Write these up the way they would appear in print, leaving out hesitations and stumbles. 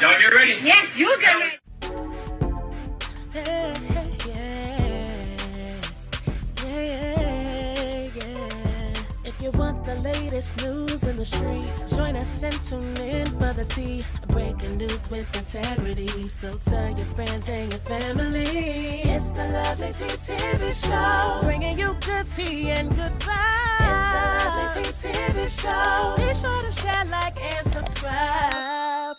Y'all get ready? Yes, you get ready. If you want the latest news in the streets, join us and tune in for the tea. Breaking news with integrity. So tell your friends and your family. It's the Lovelyti TV show, bringing you good tea and good vibes. It's the Lovelyti TV show. Be sure to share, like, and subscribe.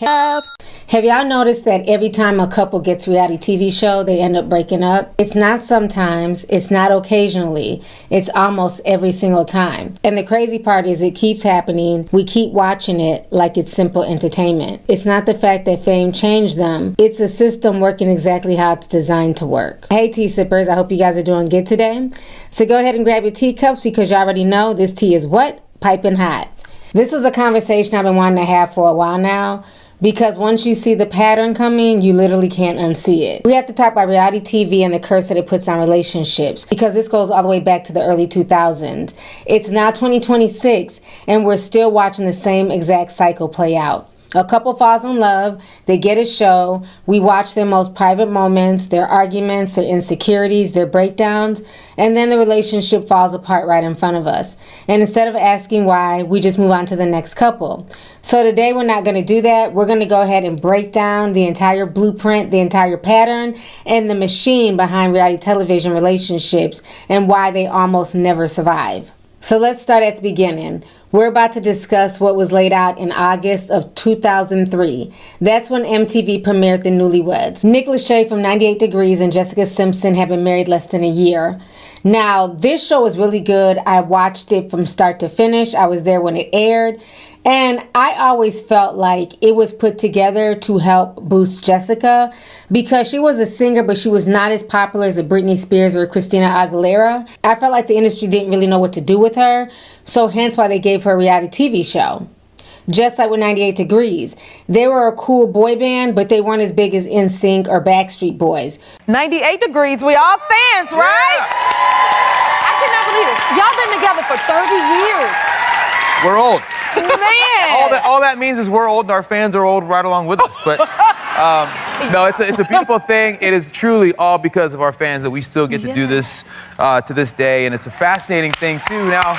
Have y'all noticed that every time a couple gets a reality TV show, they end up breaking up? It's not sometimes, it's not occasionally, it's almost every single time. And the crazy part is it keeps happening. We keep watching it like it's simple entertainment. It's not the fact that fame changed them. It's a system working exactly how it's designed to work. Hey tea sippers, I hope you guys are doing good today. So go ahead and grab your teacups because you already know this tea is what? Piping hot. This is a conversation I've been wanting to have for a while now. Because once you see the pattern coming, you literally can't unsee it. We have to talk about reality TV and the curse that it puts on relationships, because this goes all the way back to the early 2000s. It's now 2026, and we're still watching the same exact cycle play out. A couple falls in love, they get a show, we watch their most private moments, their arguments, their insecurities, their breakdowns, and then the relationship falls apart right in front of us. And instead of asking why, we just move on to the next couple. So today we're not going to do that. We're going to go ahead and break down the entire blueprint, the entire pattern, and the machine behind reality television relationships and why they almost never survive. So let's start at the beginning. We're about to discuss what was laid out in August of 2003. That's when MTV premiered the Newlyweds. Nick Lachey from 98 Degrees and Jessica Simpson had been married less than a year. Now, this show was really good. I watched it from start to finish. I was there when it aired. And I always felt like it was put together to help boost Jessica because she was a singer, but she was not as popular as a Britney Spears or Christina Aguilera. I felt like the industry didn't really know what to do with her, so hence why they gave her a reality TV show. Just like with 98 Degrees. They were a cool boy band, but they weren't as big as NSYNC or Backstreet Boys. 98 Degrees, we all fans, right? Yeah. I cannot believe it. Y'all been together for 30 years. We're old. Man. All that means is we're old and our fans are old right along with us. But no, it's a beautiful thing. It is truly all because of our fans that we still get to do this to this day. And it's a fascinating thing, too, now.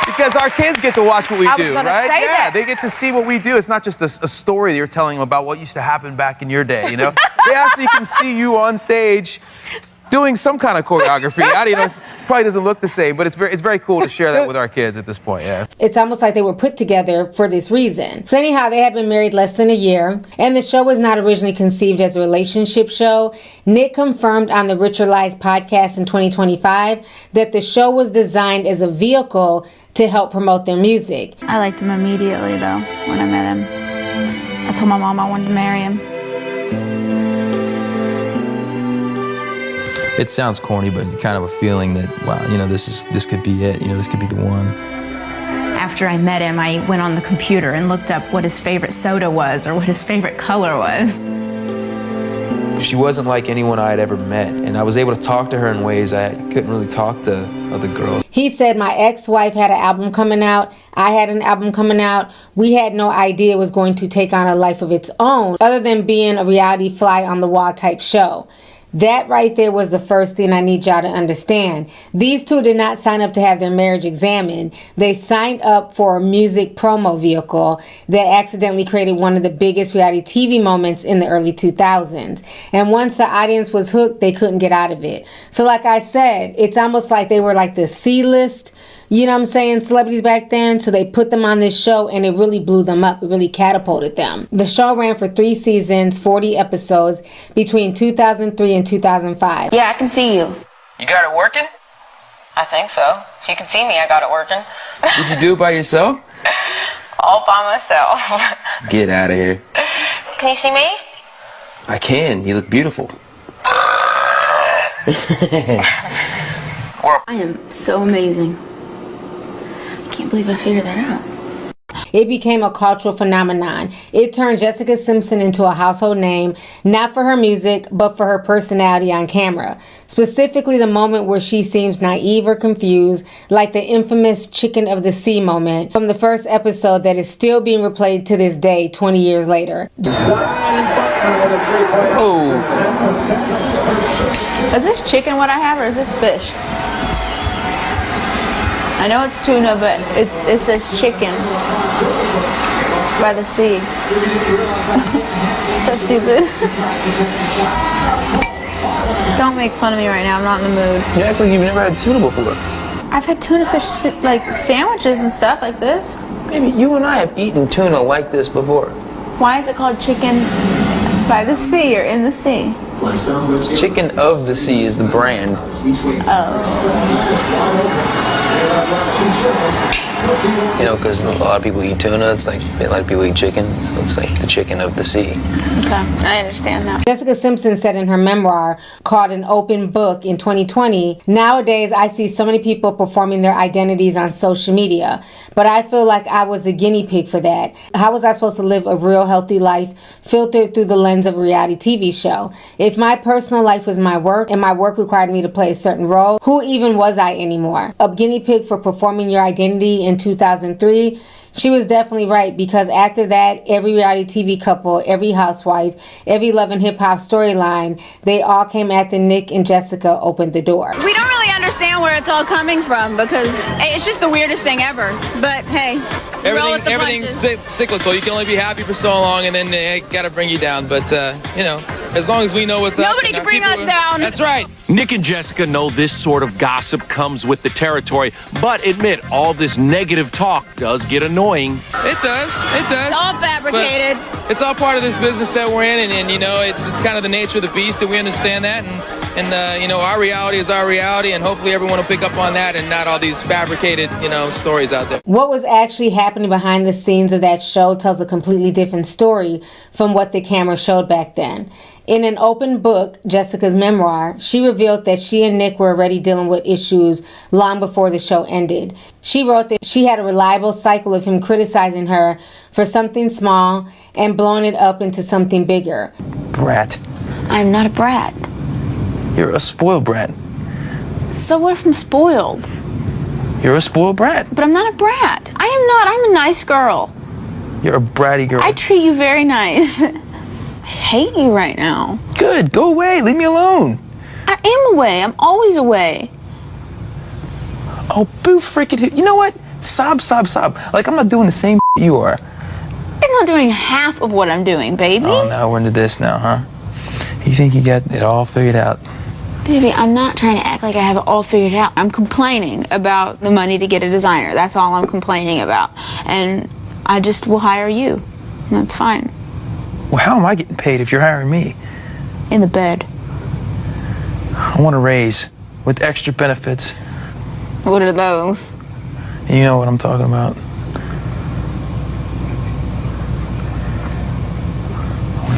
Because our kids get to watch what we do, right? Yeah, they get to see what we do. It's not just a story that you're telling them about what used to happen back in your day, you know? They actually can see you on stage doing some kind of choreography. Probably doesn't look the same, but it's very cool to share that with our kids at this point, yeah. It's almost like they were put together for this reason. So anyhow, they had been married less than a year, and the show was not originally conceived as a relationship show. Nick confirmed on the Richer Lies podcast in 2025 that the show was designed as a vehicle to help promote their music. I liked him immediately, though, when I met him. I told my mom I wanted to marry him. It sounds corny, but kind of a feeling that, wow, this could be it. This could be the one. After I met him, I went on the computer and looked up what his favorite soda was or what his favorite color was. She wasn't like anyone I had ever met, and I was able to talk to her in ways I couldn't really talk to other girls. He said my ex-wife had an album coming out. I had an album coming out. We had no idea it was going to take on a life of its own, other than being a reality fly-on-the-wall type show. That right there was the first thing I need y'all to understand. These two did not sign up to have their marriage examined. They signed up for a music promo vehicle that accidentally created one of the biggest reality TV moments in the early 2000s. And once the audience was hooked, they couldn't get out of it. So like I said, it's almost like they were like the C-list, celebrities back then. So they put them on this show and it really blew them up. It really catapulted them. The show ran for 3 seasons, 40 episodes between 2003 and 2005. Yeah, I can see you. You got it working? I think so. If you can see me, I got it working. Did you do it by yourself? All by myself. Get out of here. Can you see me? I can. You look beautiful. I am so amazing. I can't believe I figured that out. It became a cultural phenomenon. It turned Jessica Simpson into a household name, not for her music, but for her personality on camera. Specifically, the moment where she seems naive or confused, like the infamous chicken of the sea moment from the first episode that is still being replayed to this day, 20 years later. Oh. Is this chicken what I have, or is this fish? I know it's tuna, but it says chicken by the sea. Is that stupid? Don't make fun of me right now. I'm not in the mood. You act like you've never had tuna before. I've had tuna fish like sandwiches and stuff like this. Maybe you and I have eaten tuna like this before. Why is it called chicken by the sea or in the sea? Chicken of the Sea is the brand. You know, because a lot of people eat tuna, it's like a lot of people eat chicken, so it's like the chicken of the sea. Okay, I understand that. Jessica Simpson said in her memoir, called An Open Book in 2020, "Nowadays I see so many people performing their identities on social media, but I feel like I was the guinea pig for that. How was I supposed to live a real healthy life filtered through the lens of a reality TV show? If my personal life was my work and my work required me to play a certain role, who even was I anymore? A guinea pig for performing your identity in 2003? She was definitely right, because after that, every reality TV couple, every housewife, every Love and Hip Hop storyline, they all came after Nick and Jessica opened the door." We don't really understand where it's all coming from, because it's just the weirdest thing ever. But hey, roll with the everything's punches. cyclical. You can only be happy for so long, and then it gotta bring you down. But you know, as long as we know what's up. Nobody can bring us down. That's right. Nick and Jessica know this sort of gossip comes with the territory, but admit all this negative talk does get annoying. It does. It does. It's all fabricated. But it's all part of this business that we're in, and you know, it's kind of the nature of the beast, and we understand that, and you know, our reality is our reality, and hopefully everyone will pick up on that and not all these fabricated, you know, stories out there. What was actually happening behind the scenes of that show tells a completely different story from what the camera showed back then. In An Open Book, Jessica's memoir, she revealed that she and Nick were already dealing with issues long before the show ended. She wrote that she had a reliable cycle of him criticizing her for something small and blowing it up into something bigger. Brat. I'm not a brat. You're a spoiled brat. So what if I'm spoiled? You're a spoiled brat. But I'm not a brat. I am not. I'm a nice girl. You're a bratty girl. I treat you very nice. I hate you right now. Good. Go away. Leave me alone. I am away. I'm always away. Oh, boo freaking who. You know what? Sob. Like I'm not doing the same you are. You're not doing half of what I'm doing, baby. Oh, now we're into this now, huh? You think you got it all figured out? Baby, I'm not trying to act like I have it all figured out. I'm complaining about the money to get a designer. That's all I'm complaining about. And I just will hire you. That's fine. Well, how am I getting paid if you're hiring me? In the bed. I want a raise with extra benefits. What are those? You know what I'm talking about.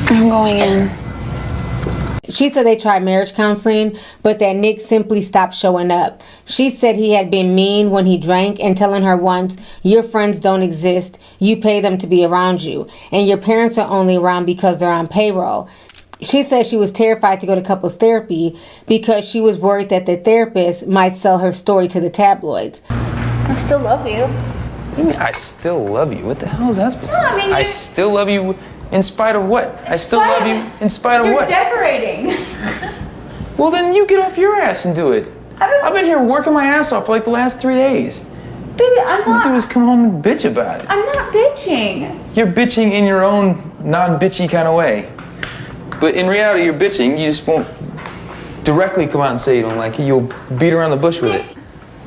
I'm going in. She said they tried marriage counseling, but that Nick simply stopped showing up. She said he had been mean when he drank and telling her once, "Your friends don't exist, you pay them to be around you, and your parents are only around because they're on payroll." She said she was terrified to go to couples therapy because she was worried that the therapist might sell her story to the tabloids. I still love you. What do you mean, I still love you? What the hell is that supposed to mean? I mean, I still love you in spite of what? I still love you in spite of what? You're decorating. Well, then you get off your ass and do it. I've been here working my ass off for like the last 3 days. Baby, I'm All you do is come home and bitch about it. I'm not bitching. You're bitching in your own non-bitchy kind of way. But in reality, you're bitching. You just won't directly come out and say you don't like it. You'll beat around the bush with it.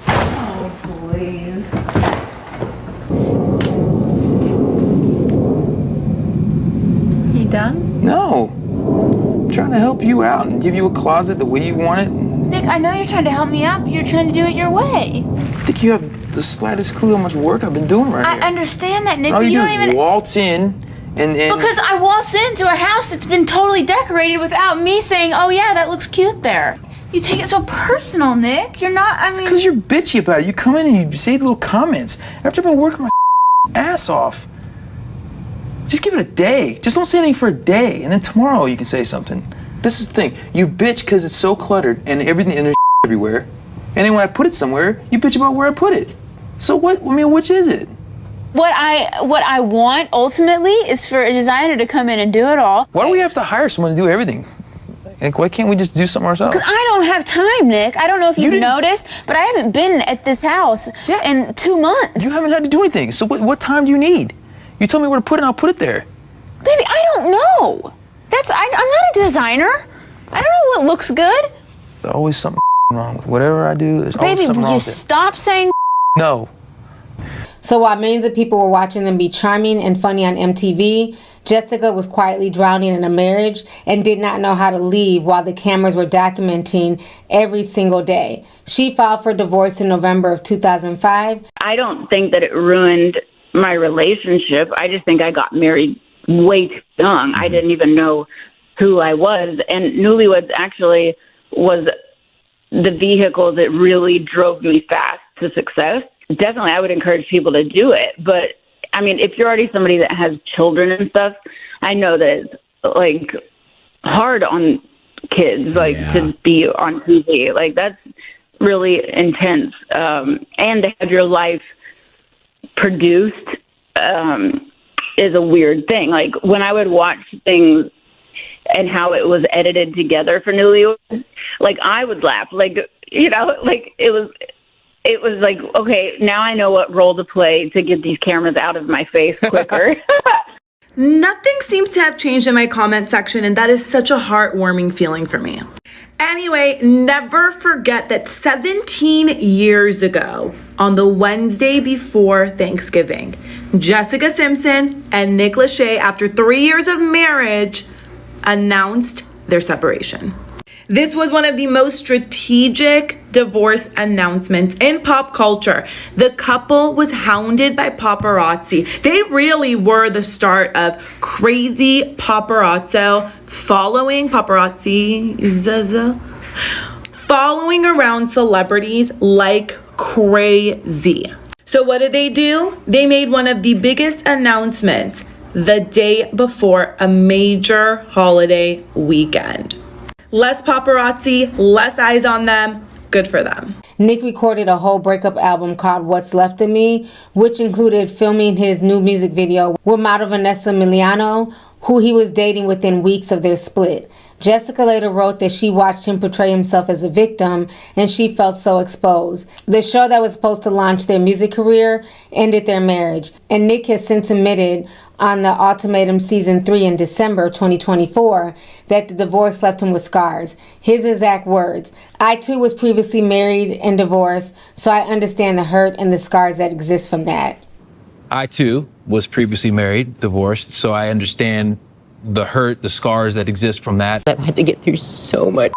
Oh, please. You done? No. I'm trying to help you out and give you a closet the way you want it. Nick, I know you're trying to help me out, but you're trying to do it your way. I think you have the slightest clue how much work I've been doing right here. I understand that, Nick, All but you you do don't is even... waltz in and... Because I waltz into a house that's been totally decorated without me saying, "Oh yeah, that looks cute there." You take it so personal, Nick. You're not, I mean... It's because you're bitchy about it. You come in and you say little comments. After I've been working my ass off. Just give it a day. Just don't say anything for a day, and then tomorrow you can say something. This is the thing. You bitch because it's so cluttered and everything, and there's everywhere. And then when I put it somewhere, you bitch about where I put it. So what? I mean, which is it? What I want ultimately is for a designer to come in and do it all. Why do we have to hire someone to do everything? Like, why can't we just do something ourselves? Because I don't have time, Nick. I don't know if you've noticed, but I haven't been at this house in 2 months. You haven't had to do anything. So what time do you need? You tell me where to put it, and I'll put it there. Baby, I don't know. I'm not a designer. I don't know what looks good. There's always something wrong with whatever I do. There's always Baby, something will wrong you with it. stop saying No. So while millions of people were watching them be charming and funny on MTV, Jessica was quietly drowning in a marriage and did not know how to leave while the cameras were documenting every single day. She filed for divorce in November of 2005. I don't think that it ruined my relationship. I just think I got married way too young. I didn't even know who I was. And Newlyweds actually was the vehicle that really drove me fast to success. Definitely, I would encourage people to do it. But, I mean, if you're already somebody that has children and stuff, I know that it's, like, hard on kids, like, to be on TV. Like, that's really intense. And to have your life produced is a weird thing. Like, when I would watch things and how it was edited together for Newlyweds, like, I would laugh. Like, you know, like, it was like, okay, now I know what role to play to get these cameras out of my face quicker. Nothing seems to have changed in my comment section, and that is such a heartwarming feeling for me. Anyway, never forget that 17 years ago, on the Wednesday before Thanksgiving, Jessica Simpson and Nick Lachey, after 3 years of marriage, announced their separation. This was one of the most strategic divorce announcements in pop culture. The couple was hounded by paparazzi. They really were the start of crazy paparazzo following around celebrities like crazy. So what did they do? They made one of the biggest announcements the day before a major holiday weekend. Less paparazzi, less eyes on them. Good for them. Nick recorded a whole breakup album called What's Left of Me, which included filming his new music video with model Vanessa Miliano, who he was dating within weeks of their split. Jessica later wrote that she watched him portray himself as a victim and she felt so exposed. The show that was supposed to launch their music career ended their marriage, and Nick has since admitted on the Ultimatum Season 3 in December 2024 that the divorce left him with scars. His exact words, "I too was previously married and divorced, so I understand the hurt and the scars that exist from that." I too was previously married, divorced, so I understand the hurt, the scars that exist from that. I've had to get through so much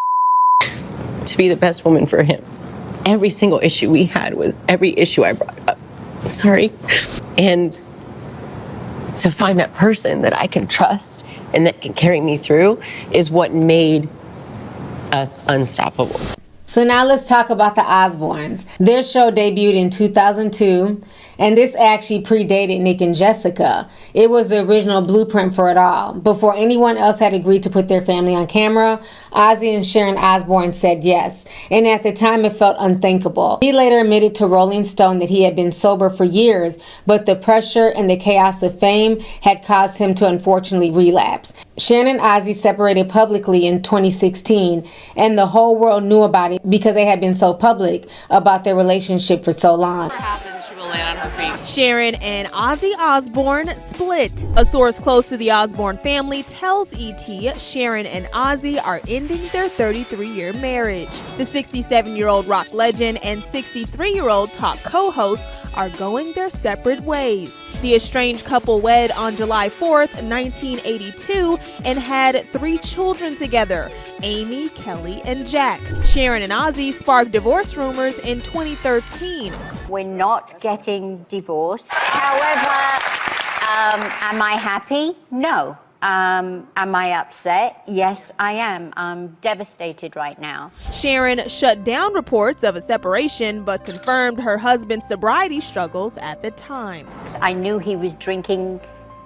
to be the best woman for him. Every single issue we had was every issue I brought up. Sorry. And to find that person that I can trust and that can carry me through is what made us unstoppable. So now let's talk about the Osbournes. Their show debuted in 2002, and this actually predated Nick and Jessica. It was the original blueprint for it all. Before anyone else had agreed to put their family on camera, Ozzy and Sharon Osbourne said yes, and at the time it felt unthinkable. He later admitted to Rolling Stone that he had been sober for years, but the pressure and the chaos of fame had caused him to unfortunately relapse. Sharon and Ozzy separated publicly in 2016, and the whole world knew about it because they had been so public about their relationship for so long. Sharon and Ozzy Osbourne split. A source close to the Osbourne family tells ET Sharon and Ozzy are ending their 33-year marriage. The 67-year-old rock legend and 63-year-old talk co-host are going their separate ways. The estranged couple wed on July 4th, 1982, and had 3 children together, Amy, Kelly, and Jack. Sharon and Ozzy sparked divorce rumors in 2013. We're not getting divorced. However, am I happy? No. Am I upset? Yes, I am. I'm devastated right now. Sharon shut down reports of a separation, but confirmed her husband's sobriety struggles at the time. I knew he was drinking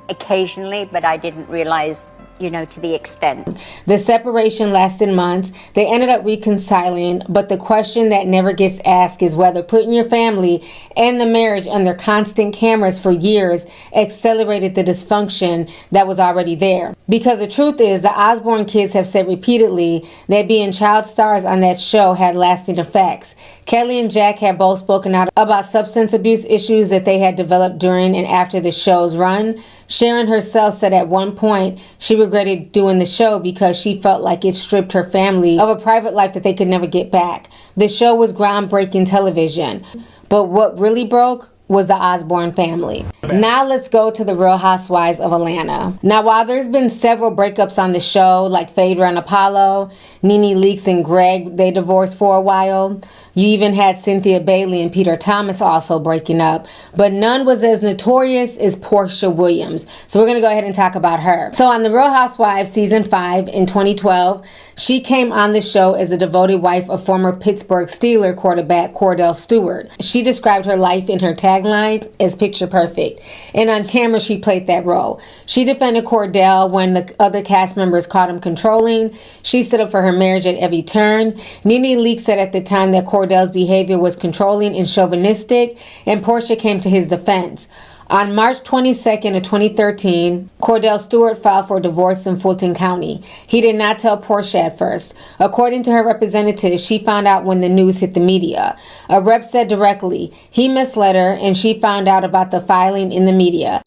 occasionally, but I didn't realize, to the extent. The separation lasted months. They ended up reconciling, but the question that never gets asked is whether putting your family and the marriage under constant cameras for years accelerated the dysfunction that was already there. Because the truth is, the Osbourne kids have said repeatedly that being child stars on that show had lasting effects. Kelly and Jack have both spoken out about substance abuse issues that they had developed during and after the show's run. Sharon herself said at one point she regretted doing the show because she felt like it stripped her family of a private life that they could never get back. The show was groundbreaking television, but what really broke was the Osbourne family. Now let's go to the Real Housewives of Atlanta. Now, while there's been several breakups on the show, like Phaedra and Apollo, Nene Leakes and Greg, they divorced for a while. You even had Cynthia Bailey and Peter Thomas also breaking up, but none was as notorious as Porsha Williams. So we're gonna go ahead and talk about her. So on The Real Housewives season 5 in 2012, she came on the show as a devoted wife of former Pittsburgh Steelers quarterback Kordell Stewart. She described her life in her tagline as picture perfect, and on camera she played that role. She defended Kordell when the other cast members caught him controlling. She stood up for her marriage at every turn. Nene Leakes said at the time that Kordell's behavior was controlling and chauvinistic, and Porsha came to his defense. On March 22nd of 2013, Kordell Stewart filed for divorce in Fulton County. He did not tell Porsha at first. According to her representative, she found out when the news hit the media. A rep said directly, he misled her and she found out about the filing in the media.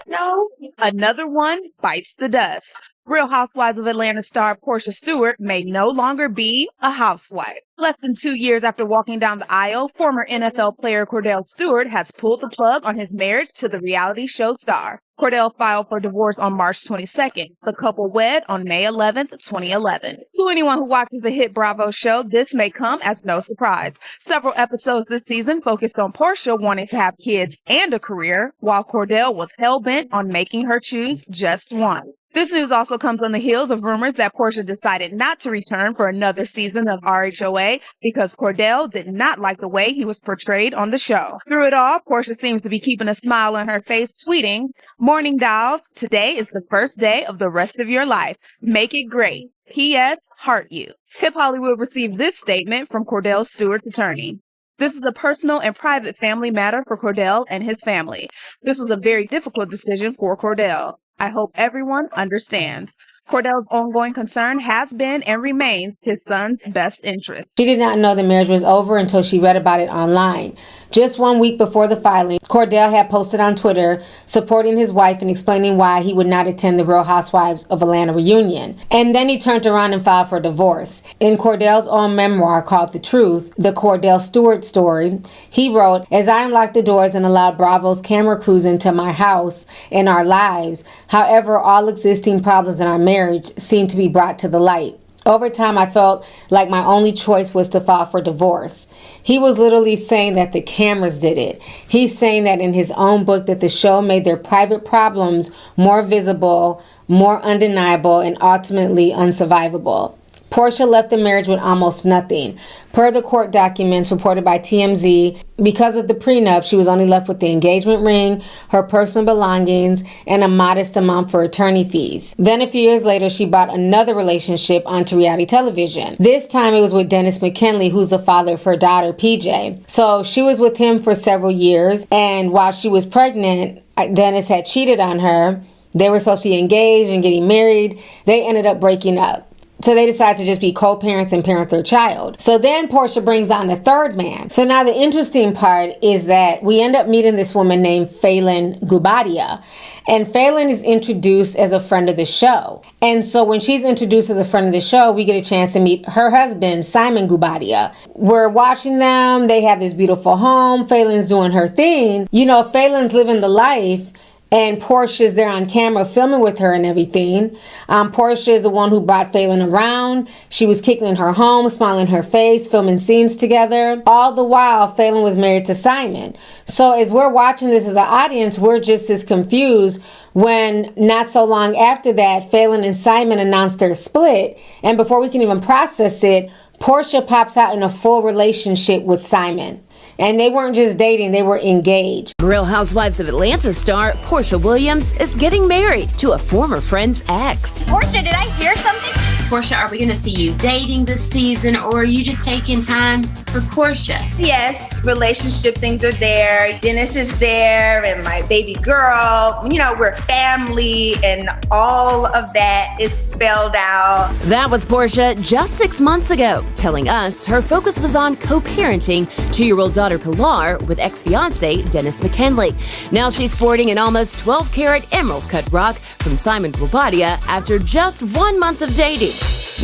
No, another one bites the dust. Real Housewives of Atlanta star Porsha Stewart may no longer be a housewife. Less than 2 years after walking down the aisle, former NFL player Kordell Stewart has pulled the plug on his marriage to the reality show star. Kordell filed for divorce on March 22nd. The couple wed on May 11th, 2011. To anyone who watches the hit Bravo show, this may come as no surprise. Several episodes this season focused on Porsha wanting to have kids and a career, while Kordell was hell-bent on making her choose just one. This news also comes on the heels of rumors that Porsha decided not to return for another season of RHOA because Kordell did not like the way he was portrayed on the show. Through it all, Porsha seems to be keeping a smile on her face, tweeting, "Morning dolls, today is the first day of the rest of your life. Make it great. P.S. Heart you." Hip Hollywood received this statement from Kordell Stewart's attorney. "This is a personal and private family matter for Kordell and his family. This was a very difficult decision for Kordell. I hope everyone understands. Kordell's ongoing concern has been and remains his son's best interest." She did not know the marriage was over until she read about it online. Just 1 week before the filing, Kordell had posted on Twitter supporting his wife and explaining why he would not attend the Real Housewives of Atlanta reunion. And then he turned around and filed for divorce. In Kordell's own memoir called The Truth, The Kordell Stewart Story, he wrote, "As I unlocked the doors and allowed Bravo's camera crews into my house and our lives, however, all existing problems in our marriage seemed to be brought to the light. Over time, I felt like my only choice was to file for divorce." He was literally saying that the cameras did it. He's saying that in his own book that the show made their private problems more visible, more undeniable, and ultimately unsurvivable. Porsha left the marriage with almost nothing. Per the court documents reported by TMZ, because of the prenup, she was only left with the engagement ring, her personal belongings, and a modest amount for attorney fees. Then a few years later, she brought another relationship onto reality television. This time it was with Dennis McKinley, who's the father of her daughter, PJ. So she was with him for several years, and while she was pregnant, Dennis had cheated on her. They were supposed to be engaged and getting married. They ended up breaking up. So they decide to just be co-parents and parent their child. So then Porsha brings on a third man. So now the interesting part is that we end up meeting this woman named Kordell Guobadia. And Phelan is introduced as a friend of the show. And so when she's introduced as a friend of the show, we get a chance to meet her husband, Simon Guobadia. We're watching them. They have this beautiful home. Phelan's doing her thing. You know, Phelan's living the life. And Porsha's there on camera filming with her and everything. Porsha is the one who brought Phelan around. She was kicking in her home, smiling in her face, filming scenes together. All the while, Phelan was married to Simon. So as we're watching this as an audience, we're just as confused when not so long after that, Phelan and Simon announced their split. And before we can even process it, Porsha pops out in a full relationship with Simon. And they weren't just dating, they were engaged. Real Housewives of Atlanta star Porsha Williams is getting married to a former friend's ex. Porsha, did I hear something? Porsha, are we going to see you dating this season, or are you just taking time for Porsha? Yes, relationship things are there. Dennis is there, and my baby girl. You know, we're family, and all of that is spelled out. That was Porsha just 6 months ago, telling us her focus was on co-parenting 2-year-old daughter Pilar with ex-fiance Dennis McKinley. Now she's sporting an almost 12-karat emerald cut rock from Simon Guobadia after just 1 month of dating.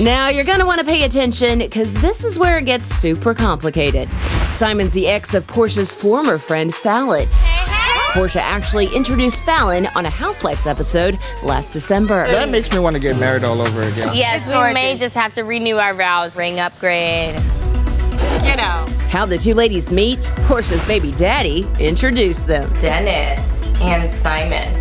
Now you're gonna want to pay attention because this is where it gets super complicated. Simon's the ex of Porsha's former friend Fallon. Porsha actually introduced Fallon on a Housewives episode last December. That makes me want to get married all over again. Yes, we may just have to renew our vows, ring upgrade. You know. How the two ladies meet, Porsha's baby daddy introduced them. Dennis and Simon.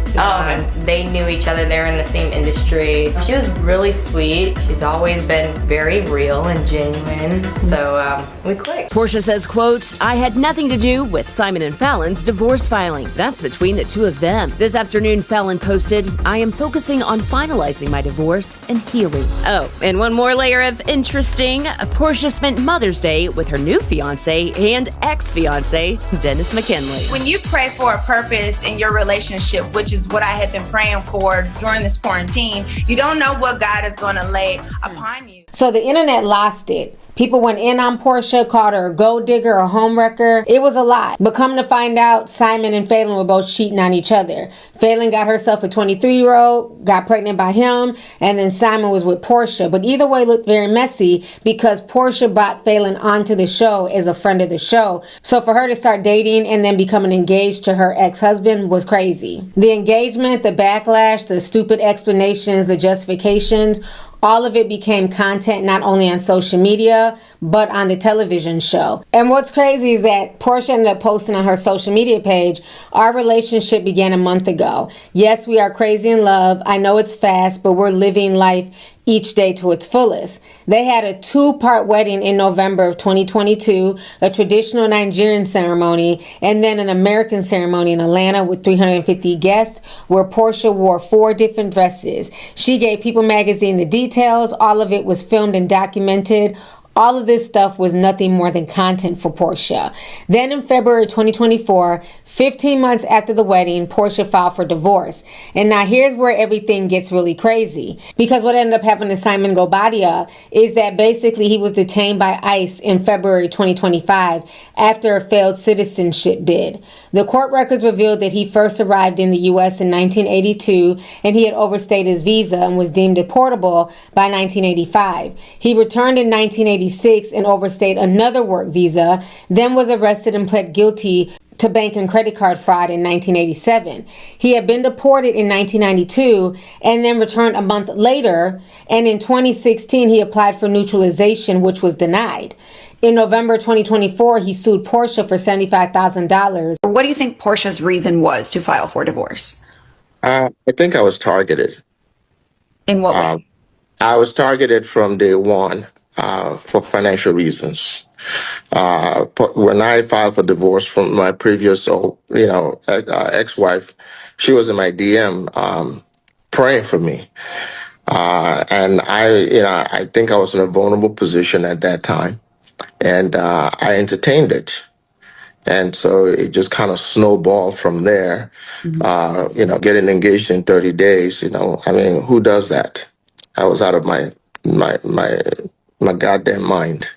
They knew each other. They were in the same industry. She was really sweet. She's always been very real and genuine. So we clicked. Porsha says, quote, "I had nothing to do with Simon and Fallon's divorce filing. That's between the two of them." This afternoon, Fallon posted, "I am focusing on finalizing my divorce and healing." Oh, and one more layer of interesting. Porsha spent Mother's Day with her new fiance and ex-fiance, Dennis McKinley. When you pray for a purpose in your relationship, which is what I had been praying for during this quarantine, you don't know what God is going to lay upon you. So the internet lost it. People went in on Porsha, called her a gold digger, a home wrecker. It was a lot. But come to find out, Simon and Phelan were both cheating on each other. Phelan got herself a 23-year-old, got pregnant by him, and then Simon was with Porsha. But either way looked very messy because Porsha brought Phelan onto the show as a friend of the show. So for her to start dating and then becoming engaged to her ex-husband was crazy. The engagement, the backlash, the stupid explanations, the justifications, all of it became content not only on social media, but on the television show. And what's crazy is that Porsha ended up posting on her social media page, "Our relationship began a month ago. Yes, we are crazy in love. I know it's fast, but we're living life each day to its fullest." They had a 2-part wedding in November of 2022, a traditional Nigerian ceremony, and then an American ceremony in Atlanta with 350 guests, where Porsha wore 4 different dresses. She gave People magazine the details. All of it was filmed and documented. All of this stuff was nothing more than content for Porsha. Then in February 2024, 15 months after the wedding, Porsha filed for divorce. And now here's where everything gets really crazy. Because what ended up happening to Simon Guobadia is that basically he was detained by ICE in February 2025 after a failed citizenship bid. The court records revealed that he first arrived in the U.S. in 1982 and he had overstayed his visa and was deemed deportable by 1985. He returned in 1986 and overstayed another work visa, then was arrested and pled guilty to bank and credit card fraud in 1987. He had been deported in 1992 and then returned a month later, and in 2016 he applied for naturalization, which was denied. In November 2024, he sued Porsha for $75,000. What do you think Porsha's reason was to file for divorce? I think I was targeted. In what way? I was targeted from day one for financial reasons. When I filed for divorce from my previous, ex-wife, she was in my DM praying for me. And I think I was in a vulnerable position at that time. And I entertained it. And so it just kind of snowballed from there. Getting engaged in 30 days, who does that? I was out of my my goddamn mind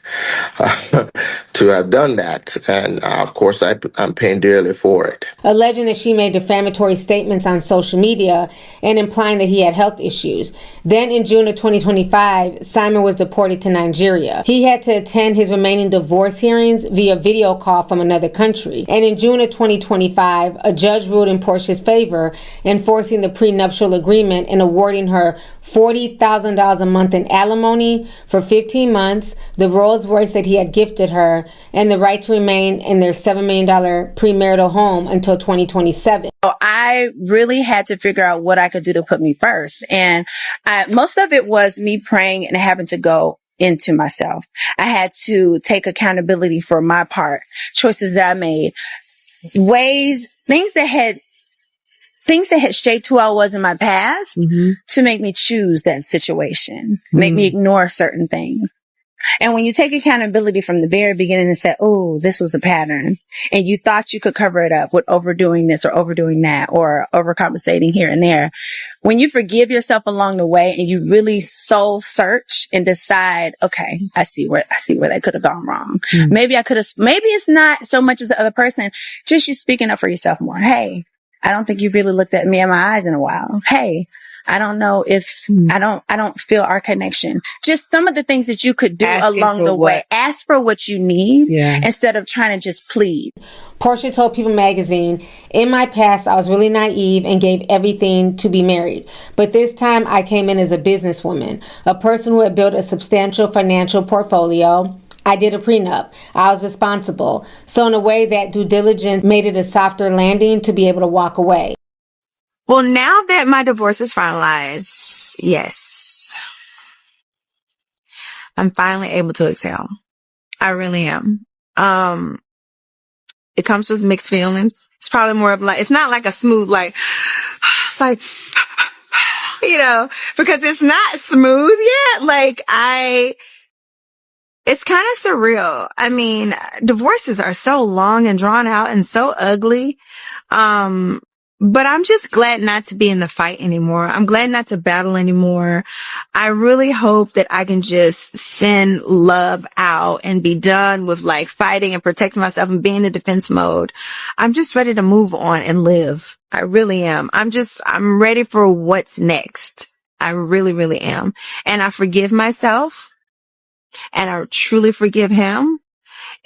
to have done that. And of course, I'm paying dearly for it. Alleging that she made defamatory statements on social media and implying that he had health issues. Then in June of 2025, Simon was deported to Nigeria. He had to attend his remaining divorce hearings via video call from another country. And in June of 2025, a judge ruled in Porsha's favor, enforcing the prenuptial agreement and awarding her $40,000 a month in alimony for 15 months, the Rolls Royce that he had gifted her, and the right to remain in their $7 million premarital home until 2027. So I really had to figure out what I could do to put me first. And most of it was me praying and having to go into myself. I had to take accountability for my part, choices that I made, things that had shaped who I was in my past to make me choose that situation, make me ignore certain things. And when you take accountability from the very beginning and say, oh, this was a pattern, and you thought you could cover it up with overdoing this or overdoing that or overcompensating here and there, when you forgive yourself along the way and you really soul search and decide, okay, I see where that could have gone wrong. Maybe it's not so much as the other person, just you speaking up for yourself more. Hey, I don't think you've really looked at me in my eyes in a while. Hey, I don't know if I don't feel our connection. Just some of the things that you could do along the way. Ask for what you need instead of trying to just plead. Porsha told People magazine, in my past, I was really naive and gave everything to be married. But this time I came in as a businesswoman, a person who had built a substantial financial portfolio. I did a prenup. I was responsible. So in a way, that due diligence made it a softer landing to be able to walk away. Well, now that my divorce is finalized, yes, I'm finally able to exhale. I really am. It comes with mixed feelings. It's probably more of like, it's not like a smooth, like, it's like, because it's not smooth yet. Like it's kind of surreal. I mean, divorces are so long and drawn out and so ugly. But I'm just glad not to be in the fight anymore. I'm glad not to battle anymore. I really hope that I can just send love out and be done with like fighting and protecting myself and being in defense mode. I'm just ready to move on and live. I really am. I'm ready for what's next. I really, really am. And I forgive myself and I truly forgive him.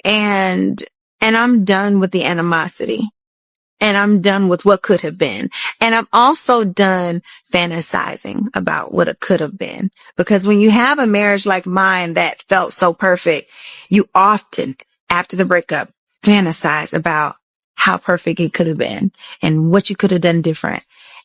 And I'm done with the animosity. And I'm done with what could have been. And I'm also done fantasizing about what it could have been. Because when you have a marriage like mine that felt so perfect, you often, after the breakup, fantasize about how perfect it could have been and what you could have done different.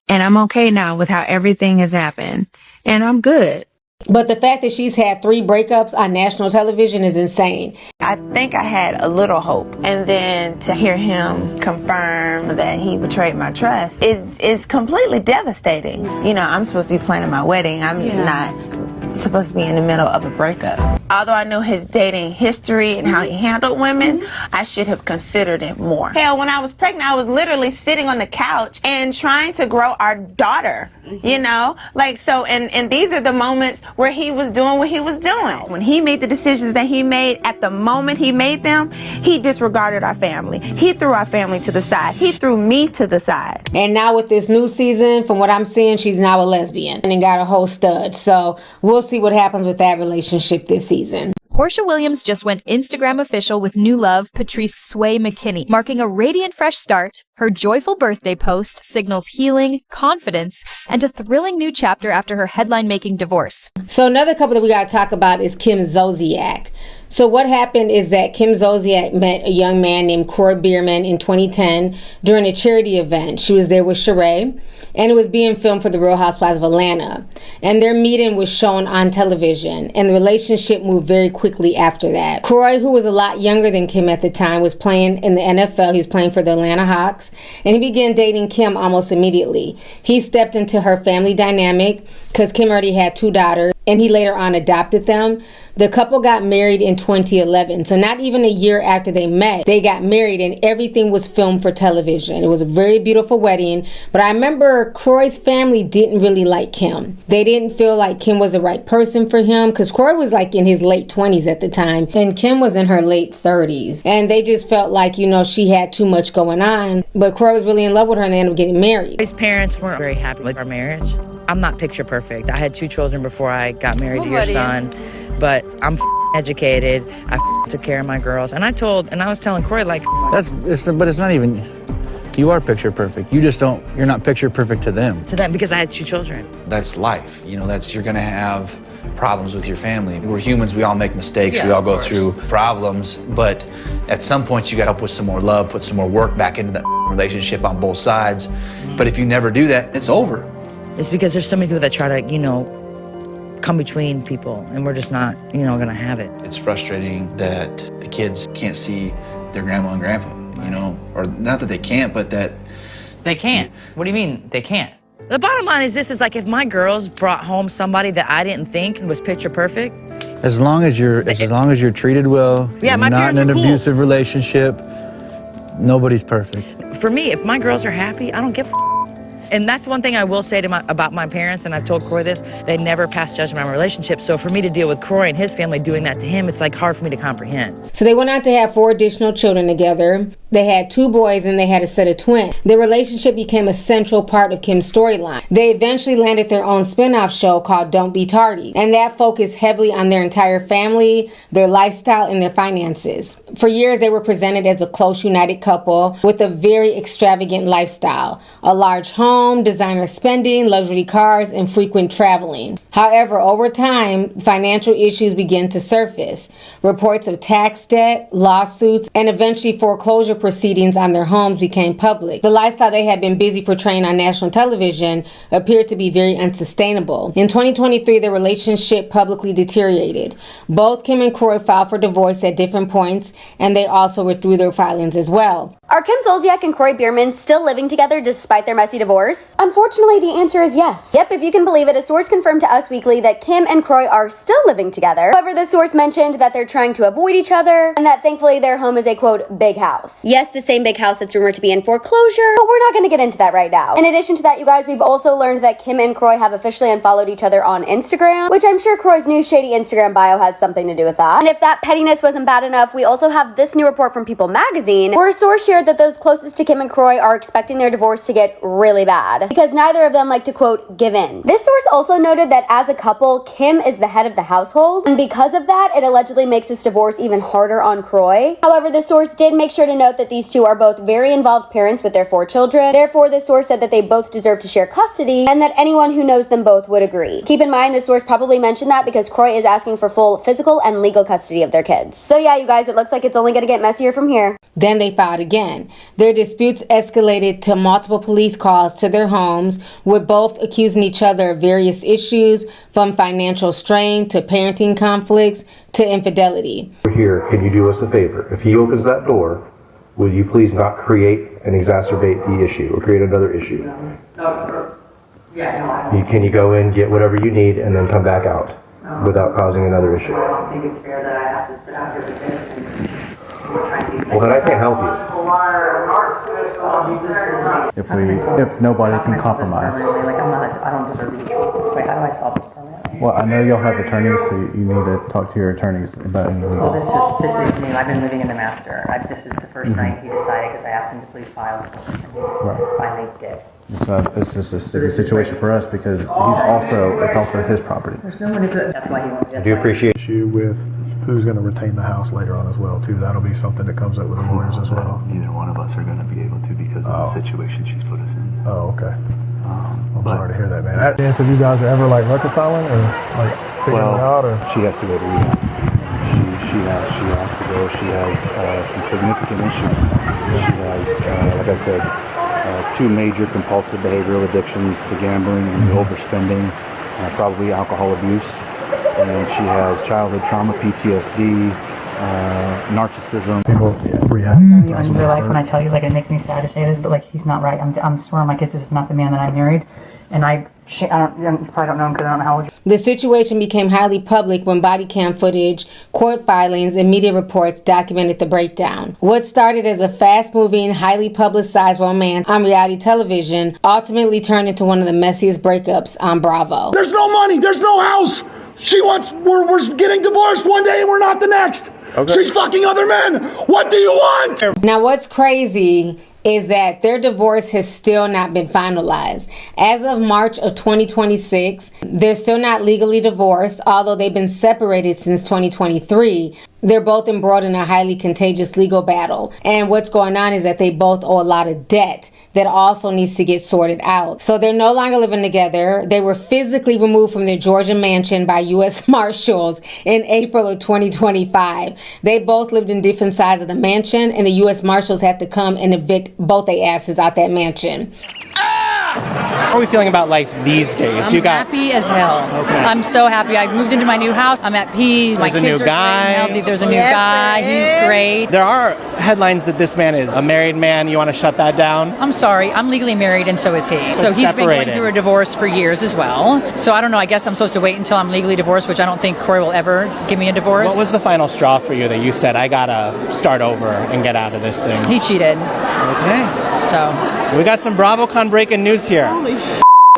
And I'm okay now with how everything has happened. And I'm good. But the fact that she's had 3 breakups on national television is insane. I think I had a little hope. And then to hear him confirm that he betrayed my trust is completely devastating. I'm supposed to be planning my wedding. I'm not supposed to be in the middle of a breakup. Although I know his dating history and how he handled women, I should have considered it more. Hell, when I was pregnant, I was literally sitting on the couch and trying to grow our daughter, and these are the moments where he was doing what he was doing. When he made the decisions that he made at the moment he made them, he disregarded our family. He threw our family to the side. He threw me to the side. And now with this new season, from what I'm seeing, she's now a lesbian and got a whole stud. So we'll see what happens with that relationship this season. Porsha Williams just went Instagram official with new love, Patrice Sway McKinney, marking a radiant fresh start. Her joyful birthday post signals healing, confidence, and a thrilling new chapter after her headline-making divorce. So another couple that we got to talk about is Kim Zolciak. So what happened is that Kim Zolciak met a young man named Kroy Biermann in 2010 during a charity event. She was there with Sheree, and it was being filmed for the Real Housewives of Atlanta. And their meeting was shown on television, and the relationship moved very quickly after that. Croy, who was a lot younger than Kim at the time, was playing in the NFL. He was playing for the Atlanta Hawks, and he began dating Kim almost immediately. He stepped into her family dynamic because Kim already had 2 daughters. and he later on adopted them. The couple got married in 2011, so not even a year after they met, they got married, and everything was filmed for television. It was a very beautiful wedding, but I remember Croy's family didn't really like Kim. They didn't feel like Kim was the right person for him, because Croy was like in his late 20s at the time, and Kim was in her late 30s, and they just felt like, you know, she had too much going on, but Croy was really in love with her, and they ended up getting married. His parents weren't very happy with our marriage. I'm not picture perfect. I had 2 children before I got married to your son, but I'm educated. I took care of my girls, and I was telling Croy, like, but it's not even, you are picture perfect. You just don't, you're not picture perfect to them. To them, because I had 2 children. That's life. You know, you're gonna have problems with your family. We're humans, we all make mistakes, we all go through problems, but at some point you gotta put some more love, put some more work back into that relationship on both sides. But if you never do that, it's over. It's because there's so many people that try to, you know, come between people, and we're just not, you know, gonna have it. It's frustrating that the kids can't see their grandma and grandpa, you know, or not that they can't, but that they can't. What do you mean they can't? The bottom line is this, is like, if my girls brought home somebody that I didn't think was picture perfect. As long as you're treated well, yeah, my not parents in an are cool. abusive relationship, nobody's perfect. For me, if my girls are happy, I don't give a. And that's one thing I will say about my parents, and I've told Croy this, they never pass judgment on my relationship. So for me to deal with Croy and his family doing that to him, it's like hard for me to comprehend. So they went on to have 4 additional children together. They had 2 boys and they had a set of twins. Their relationship became a central part of Kim's storyline. They eventually landed their own spin-off show called Don't Be Tardy, and that focused heavily on their entire family, their lifestyle, and their finances. For years, they were presented as a close, united couple with a very extravagant lifestyle, a large home, designer spending, luxury cars, and frequent traveling. However, over time, financial issues began to surface. Reports of tax debt, lawsuits, and eventually foreclosure proceedings on their homes became public. The lifestyle they had been busy portraying on national television appeared to be very unsustainable. In 2023, their relationship publicly deteriorated. Both Kim and Croy filed for divorce at different points, and they also withdrew their filings as well. Are Kim Zolciak and Kroy Biermann still living together despite their messy divorce? Unfortunately, the answer is yes. Yep, if you can believe it, a source confirmed to Us Weekly that Kim and Croy are still living together. However, the source mentioned that they're trying to avoid each other, and that thankfully their home is a, quote, big house. Yes, the same big house that's rumored to be in foreclosure, but we're not going to get into that right now. In addition to that, you guys, we've also learned that Kim and Croy have officially unfollowed each other on Instagram, which I'm sure Croy's new shady Instagram bio had something to do with that. And if that pettiness wasn't bad enough, we also have this new report from People magazine, where a source shared that those closest to Kim and Croy are expecting their divorce to get really bad, because neither of them like to, quote, give in. This source also noted that as a couple, Kim is the head of the household, and because of that, it allegedly makes this divorce even harder on Croy. However, the source did make sure to note that these two are both very involved parents with their 4 children. Therefore, the source said that they both deserve to share custody, and that anyone who knows them both would agree. Keep in mind, the source probably mentioned that because Croy is asking for full physical and legal custody of their kids. So yeah, you guys, it looks like it's only gonna get messier from here. Then they filed again. Their disputes escalated to multiple police calls to their homes, with both accusing each other of various issues, from financial strain to parenting conflicts to infidelity. Here, can you do us a favor? If he opens that door, will you please not create and exacerbate the issue or create another issue? Can you go in, get whatever you need, and then come back out without causing another issue? I don't think it's fair that I have to sit out here with this and Well, then I can't help you. If nobody can compromise. I don't deserve to be. Wait, how do I solve this permanently? Well, I know you'll have attorneys, so you need to talk to your attorneys about any legal. Well, this is me. I've been living in the master. This is the first night he decided, because I asked him to please file, and he finally did. It's just a sticky situation for us because it's also his property. There's nobody good. That's why he won't I do appreciate you with who's going to retain the house later on as well, too. That'll be something that comes up with the lawyers as well. Neither one of us are going to be able to because of the situation she's put us in. Oh, okay. I'm sorry to hear that, man. Have you guys are ever like reconciling or like figuring it out? Or? She has to go to rehab. She has to go. She has some significant issues. She has, like I said, 2 major compulsive behavioral addictions: the gambling and the overspending, probably alcohol abuse. And she has childhood trauma, PTSD, narcissism. In real life, when I tell you, like, it makes me sad to say this, but like, he's not right. I'm swearing my kids, this is not the man that I married. And You probably don't know him because I don't know how old you are. The situation became highly public when body cam footage, court filings, and media reports documented the breakdown. What started as a fast-moving, highly publicized romance on reality television ultimately turned into one of the messiest breakups on Bravo. There's no money. There's no house. We're getting divorced one day and we're not the next. Okay. She's fucking other men. What do you want? Now, what's crazy is that their divorce has still not been finalized. As of March of 2026, they're still not legally divorced, although they've been separated since 2023. They're both embroiled in a highly contagious legal battle. And what's going on is that they both owe a lot of debt that also needs to get sorted out. So they're no longer living together. They were physically removed from their Georgia mansion by U.S. Marshals in April of 2025. They both lived in different sides of the mansion, and the U.S. Marshals had to come and evict both their asses out that mansion. How are we feeling about life these days? I'm happy as hell. Okay. I'm so happy. I moved into my new house. I'm at peace. There's a new guy. There's a new guy. He's great. There are headlines that this man is a married man. You want to shut that down? I'm sorry. I'm legally married, and so is he. So he's separated. been going through a divorce for years as well. So I don't know. I guess I'm supposed to wait until I'm legally divorced, which I don't think Croy will ever give me a divorce. What was the final straw for you that you said, I gotta start over and get out of this thing? He cheated. Okay. So we got some BravoCon breaking news here. Holy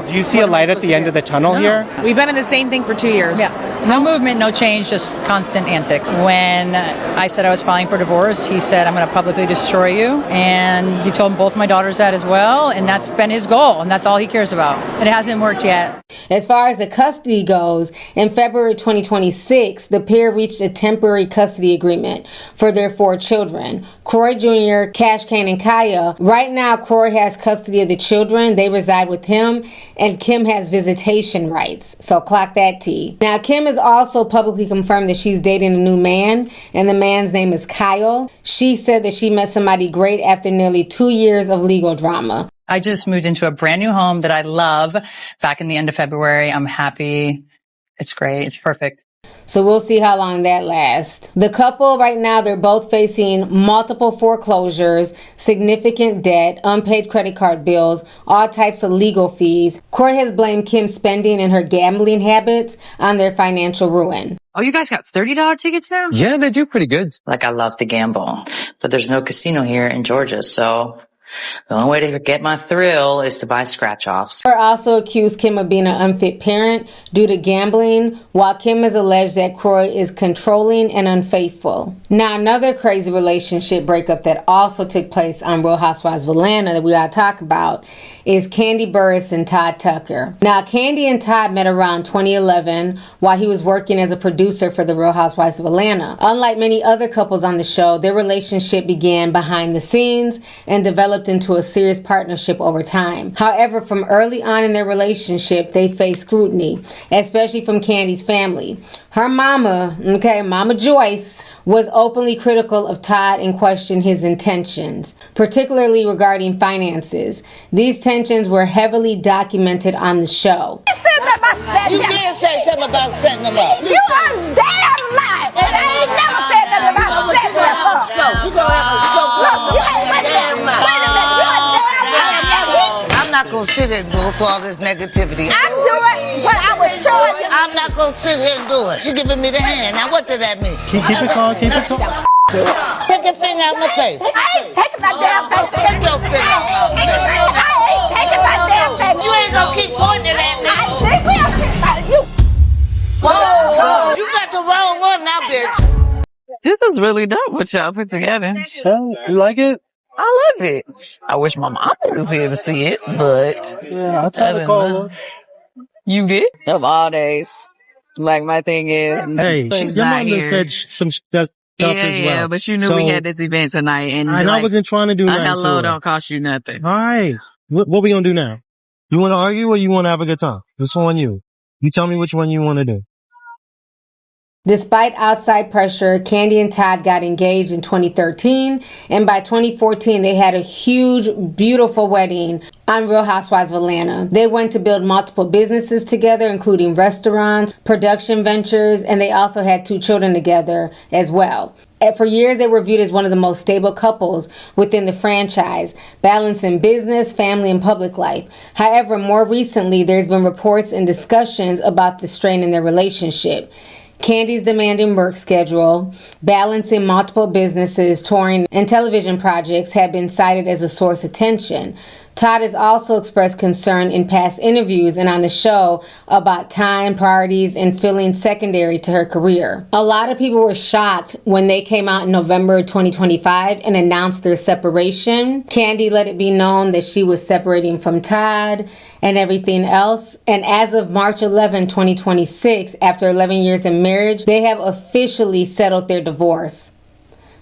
Do you see a light at the end of the tunnel here? We've been in the same thing for 2 years. Yeah. No movement, no change, just constant antics. When I said I was filing for divorce, he said, I'm going to publicly destroy you. And he told both my daughters that as well. And that's been his goal. And that's all he cares about. It hasn't worked yet. As far as the custody goes, in February 2026, the pair reached a temporary custody agreement for their 4 children, Croy Jr., Cash Kane, and Kaya. Right now, Croy has custody of the children. They reside with him, and Kim has visitation rights. So clock that T. Now, Kim has also publicly confirmed that she's dating a new man, and the man's name is Kyle. She said that she met somebody great after nearly 2 years of legal drama. I just moved into a brand new home that I love back in the end of February. I'm happy. It's great. It's perfect. So we'll see how long that lasts. The couple right now, they're both facing multiple foreclosures, significant debt, unpaid credit card bills, all types of legal fees. Croy has blamed Kim's spending and her gambling habits on their financial ruin. Oh, you guys got $30 tickets now? Yeah, they do pretty good. Like, I love to gamble, but there's no casino here in Georgia, so the only way to get my thrill is to buy scratch-offs. Croy also accused Kim of being an unfit parent due to gambling, while Kim has alleged that Croy is controlling and unfaithful. Now, another crazy relationship breakup that also took place on Real Housewives of Atlanta that we gotta talk about is Kandi Burruss and Todd Tucker. Now, Kandi and Todd met around 2011 while he was working as a producer for the Real Housewives of Atlanta. Unlike many other couples on the show, their relationship began behind the scenes and developed into a serious partnership over time. However, from early on in their relationship, they faced scrutiny, especially from Kandi's family. Her mama, Mama Joyce, was openly critical of Todd and questioned his intentions, particularly regarding finances. These tensions were heavily documented on the show. You did say something about setting them up. You are damn lying, and I ain't never said nothing about setting them up. You gonna have a stroke. Look, you ain't wait a minute. I'm not gonna sit here and do it for all this negativity. I'm doing what I was showing you. I'm not gonna sit here and do it. She's giving me the hand. Now what does that mean? Keep it calm, keep it calm. Take your finger out my face. I ain't taking my damn face. Take your finger out my face. I ain't taking my damn face. You ain't gonna keep pointing at me. I think we'll keep you. Whoa. You got the wrong one now, bitch. This is really dope what y'all put together. You like it? I love it. I wish my mom was here to see it, but yeah, I tried to call her. You did? Of all days. Like, my thing is, hey, she's your not mom here. said some stuff as well. Yeah, but you knew we had this event tonight, and I wasn't trying to do nothing. Hello don't cost you nothing. All right, what we gonna do now? You want to argue or you want to have a good time? This on you. You tell me which one you want to do. Despite outside pressure, Kandi and Todd got engaged in 2013, and by 2014 they had a huge, beautiful wedding on Real Housewives of Atlanta. They went to build multiple businesses together, including restaurants, production ventures, and they also had 2 children together as well. And for years, they were viewed as one of the most stable couples within the franchise, balancing business, family, and public life. However, more recently, there's been reports and discussions about the strain in their relationship. Kandi's demanding work schedule, balancing multiple businesses, touring, and television projects have been cited as a source of tension. Todd has also expressed concern in past interviews and on the show about time, priorities, and feeling secondary to her career. A lot of people were shocked when they came out in November 2025 and announced their separation. Kandi let it be known that she was separating from Todd and everything else. And as of March 11, 2026, after 11 years in marriage, they have officially settled their divorce.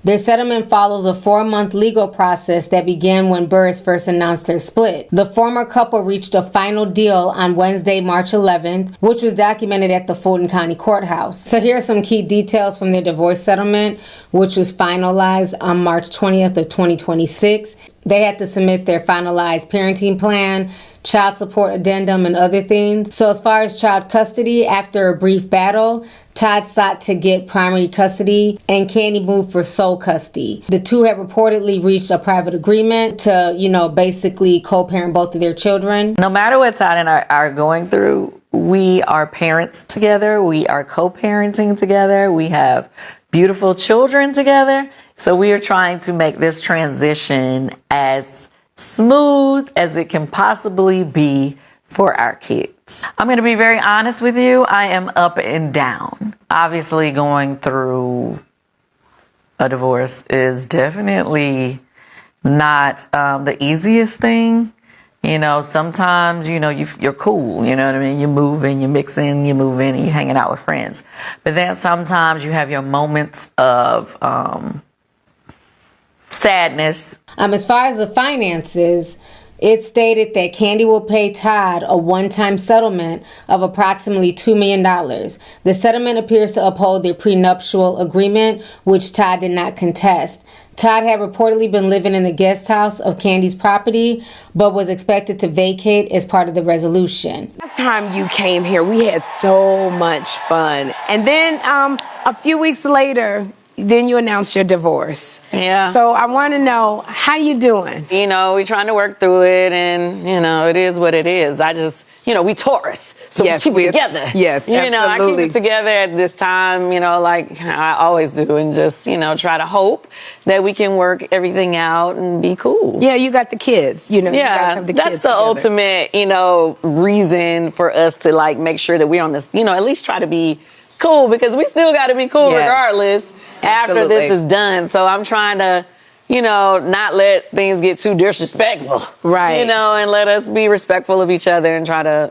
Their settlement follows a 4-month legal process that began when Burruss first announced their split. The former couple reached a final deal on Wednesday, March 11th, which was documented at the Fulton County Courthouse. So here are some key details from their divorce settlement, which was finalized on March 20th of 2026. They had to submit their finalized parenting plan, child support addendum, and other things. So as far as child custody, after a brief battle, Todd sought to get primary custody and Kandi moved for sole custody. The two have reportedly reached a private agreement to, basically co-parent both of their children. No matter what Todd and I are going through, we are parents together. We are co-parenting together. We have beautiful children together. So we are trying to make this transition as smooth as it can possibly be for our kids. I'm going to be very honest with you. I am up and down. Obviously, going through a divorce is definitely not the easiest thing. Sometimes, you're cool. You know what I mean? You're moving, you're mixing, you're moving, and you're hanging out with friends. But then sometimes you have your moments of sadness. As far as the finances, it stated that Kandi will pay Todd a one-time settlement of approximately $2 million. The settlement appears to uphold their prenuptial agreement, which Todd did not contest. Todd had reportedly been living in the guest house of Kandi's property, but was expected to vacate as part of the resolution. Last time you came here, we had so much fun. And then a few weeks later, then you announced your divorce. Yeah. So I want to know, how you doing? We're trying to work through it, and, it is what it is. I just, we Taurus, so yes, we keep it together. Yes, absolutely. I keep it together at this time, like I always do, and just, try to hope that we can work everything out and be cool. Yeah, you got the kids, you guys have the kids that's the together. ultimate, reason for us to, make sure that we're on this, at least try to be cool, because we still got to be cool regardless after this is done. So I'm trying to, not let things get too disrespectful. Right. And let us be respectful of each other and try to,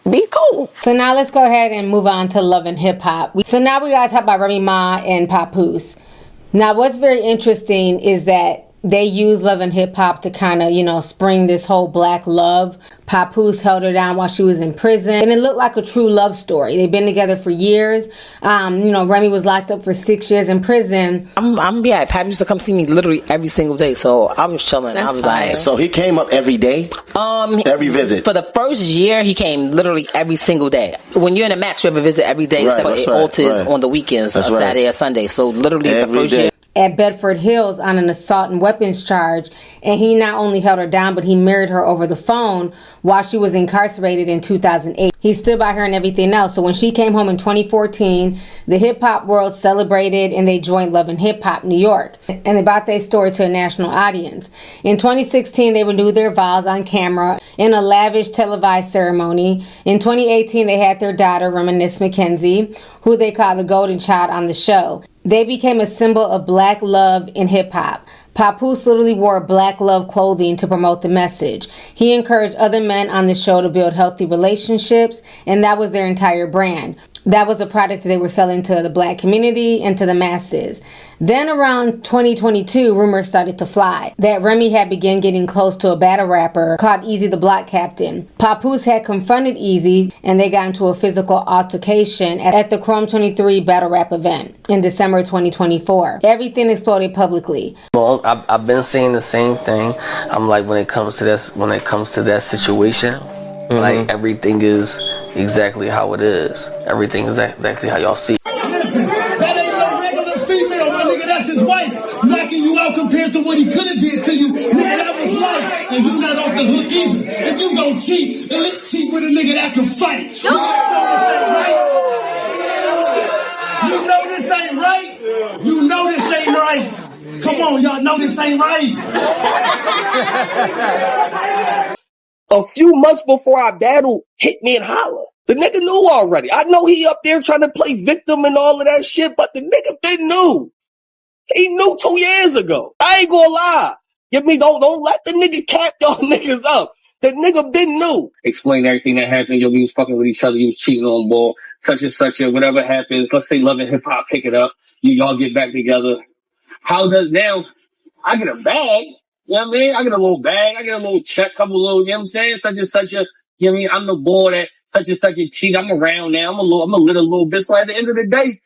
be cool. So now let's go ahead and move on to Love and Hip Hop. So now we got to talk about Remy Ma and Papoose. Now what's very interesting is that they use Love and Hip Hop to kind of, spring this whole black love. Papoose held her down while she was in prison, and it looked like a true love story. They've been together for years. Remy was locked up for 6 years in prison. I'm yeah. Pat used to come see me literally every single day, so I was chilling. I was like, so he came up every day. Every visit. For the first year, he came literally every single day. When you're in a match, you have a visit every day, except for it alters on the weekends, Saturday or Sunday. So literally the first year. At Bedford Hills on an assault and weapons charge, and he not only held her down, but he married her over the phone while she was incarcerated in 2008. He stood by her and everything else. So when she came home in 2014, the hip hop world celebrated and they joined Love and Hip Hop New York, and they brought their story to a national audience. In 2016, they renewed their vows on camera in a lavish televised ceremony. In 2018, they had their daughter, Reminisce McKenzie, who they call the Golden Child, on the show. They became a symbol of black love in hip-hop. Papoose literally wore black love clothing to promote the message. He encouraged other men on the show to build healthy relationships, and that was their entire brand. That was a product that they were selling to the black community and to the masses. Then around 2022, rumors started to fly that Remy had begun getting close to a battle rapper called Easy the Block Captain. Papoose had confronted Easy and they got into a physical altercation at the Chrome 23 battle rap event in December 2024. Everything exploded publicly. Well, I've been saying the same thing. I'm like, when it comes to that situation, like everything is exactly how it is. Everything is exactly how y'all see it. That ain't no regular female, my nigga. That's his wife knocking you out compared to what he could have did to you. Nigga, that was life. And you not off the hook either. If you gon' cheat, then let's cheat with a nigga that can fight. You know this ain't right? You know this ain't right? Come on, y'all know this ain't right. A few months before our battle, Hit Me and Holler. The nigga knew already. I know he up there trying to play victim and all of that shit, but the nigga been knew. He knew 2 years ago. I ain't gonna lie. Don't let the nigga cap y'all niggas up. The nigga been knew. Explain everything that happened. Yo, we was fucking with each other. You was cheating on ball. Such and such. Whatever happens. Let's say Love and Hip Hop pick it up. Y'all get back together. How does now? I get a bag. You know what I mean? I get a little bag. I get a little check, couple little, you know what I'm saying? Such and such a, you know what I mean? I'm the boy that such and such a cheat. I'm around now. I'm a little bit. So at the end of the day,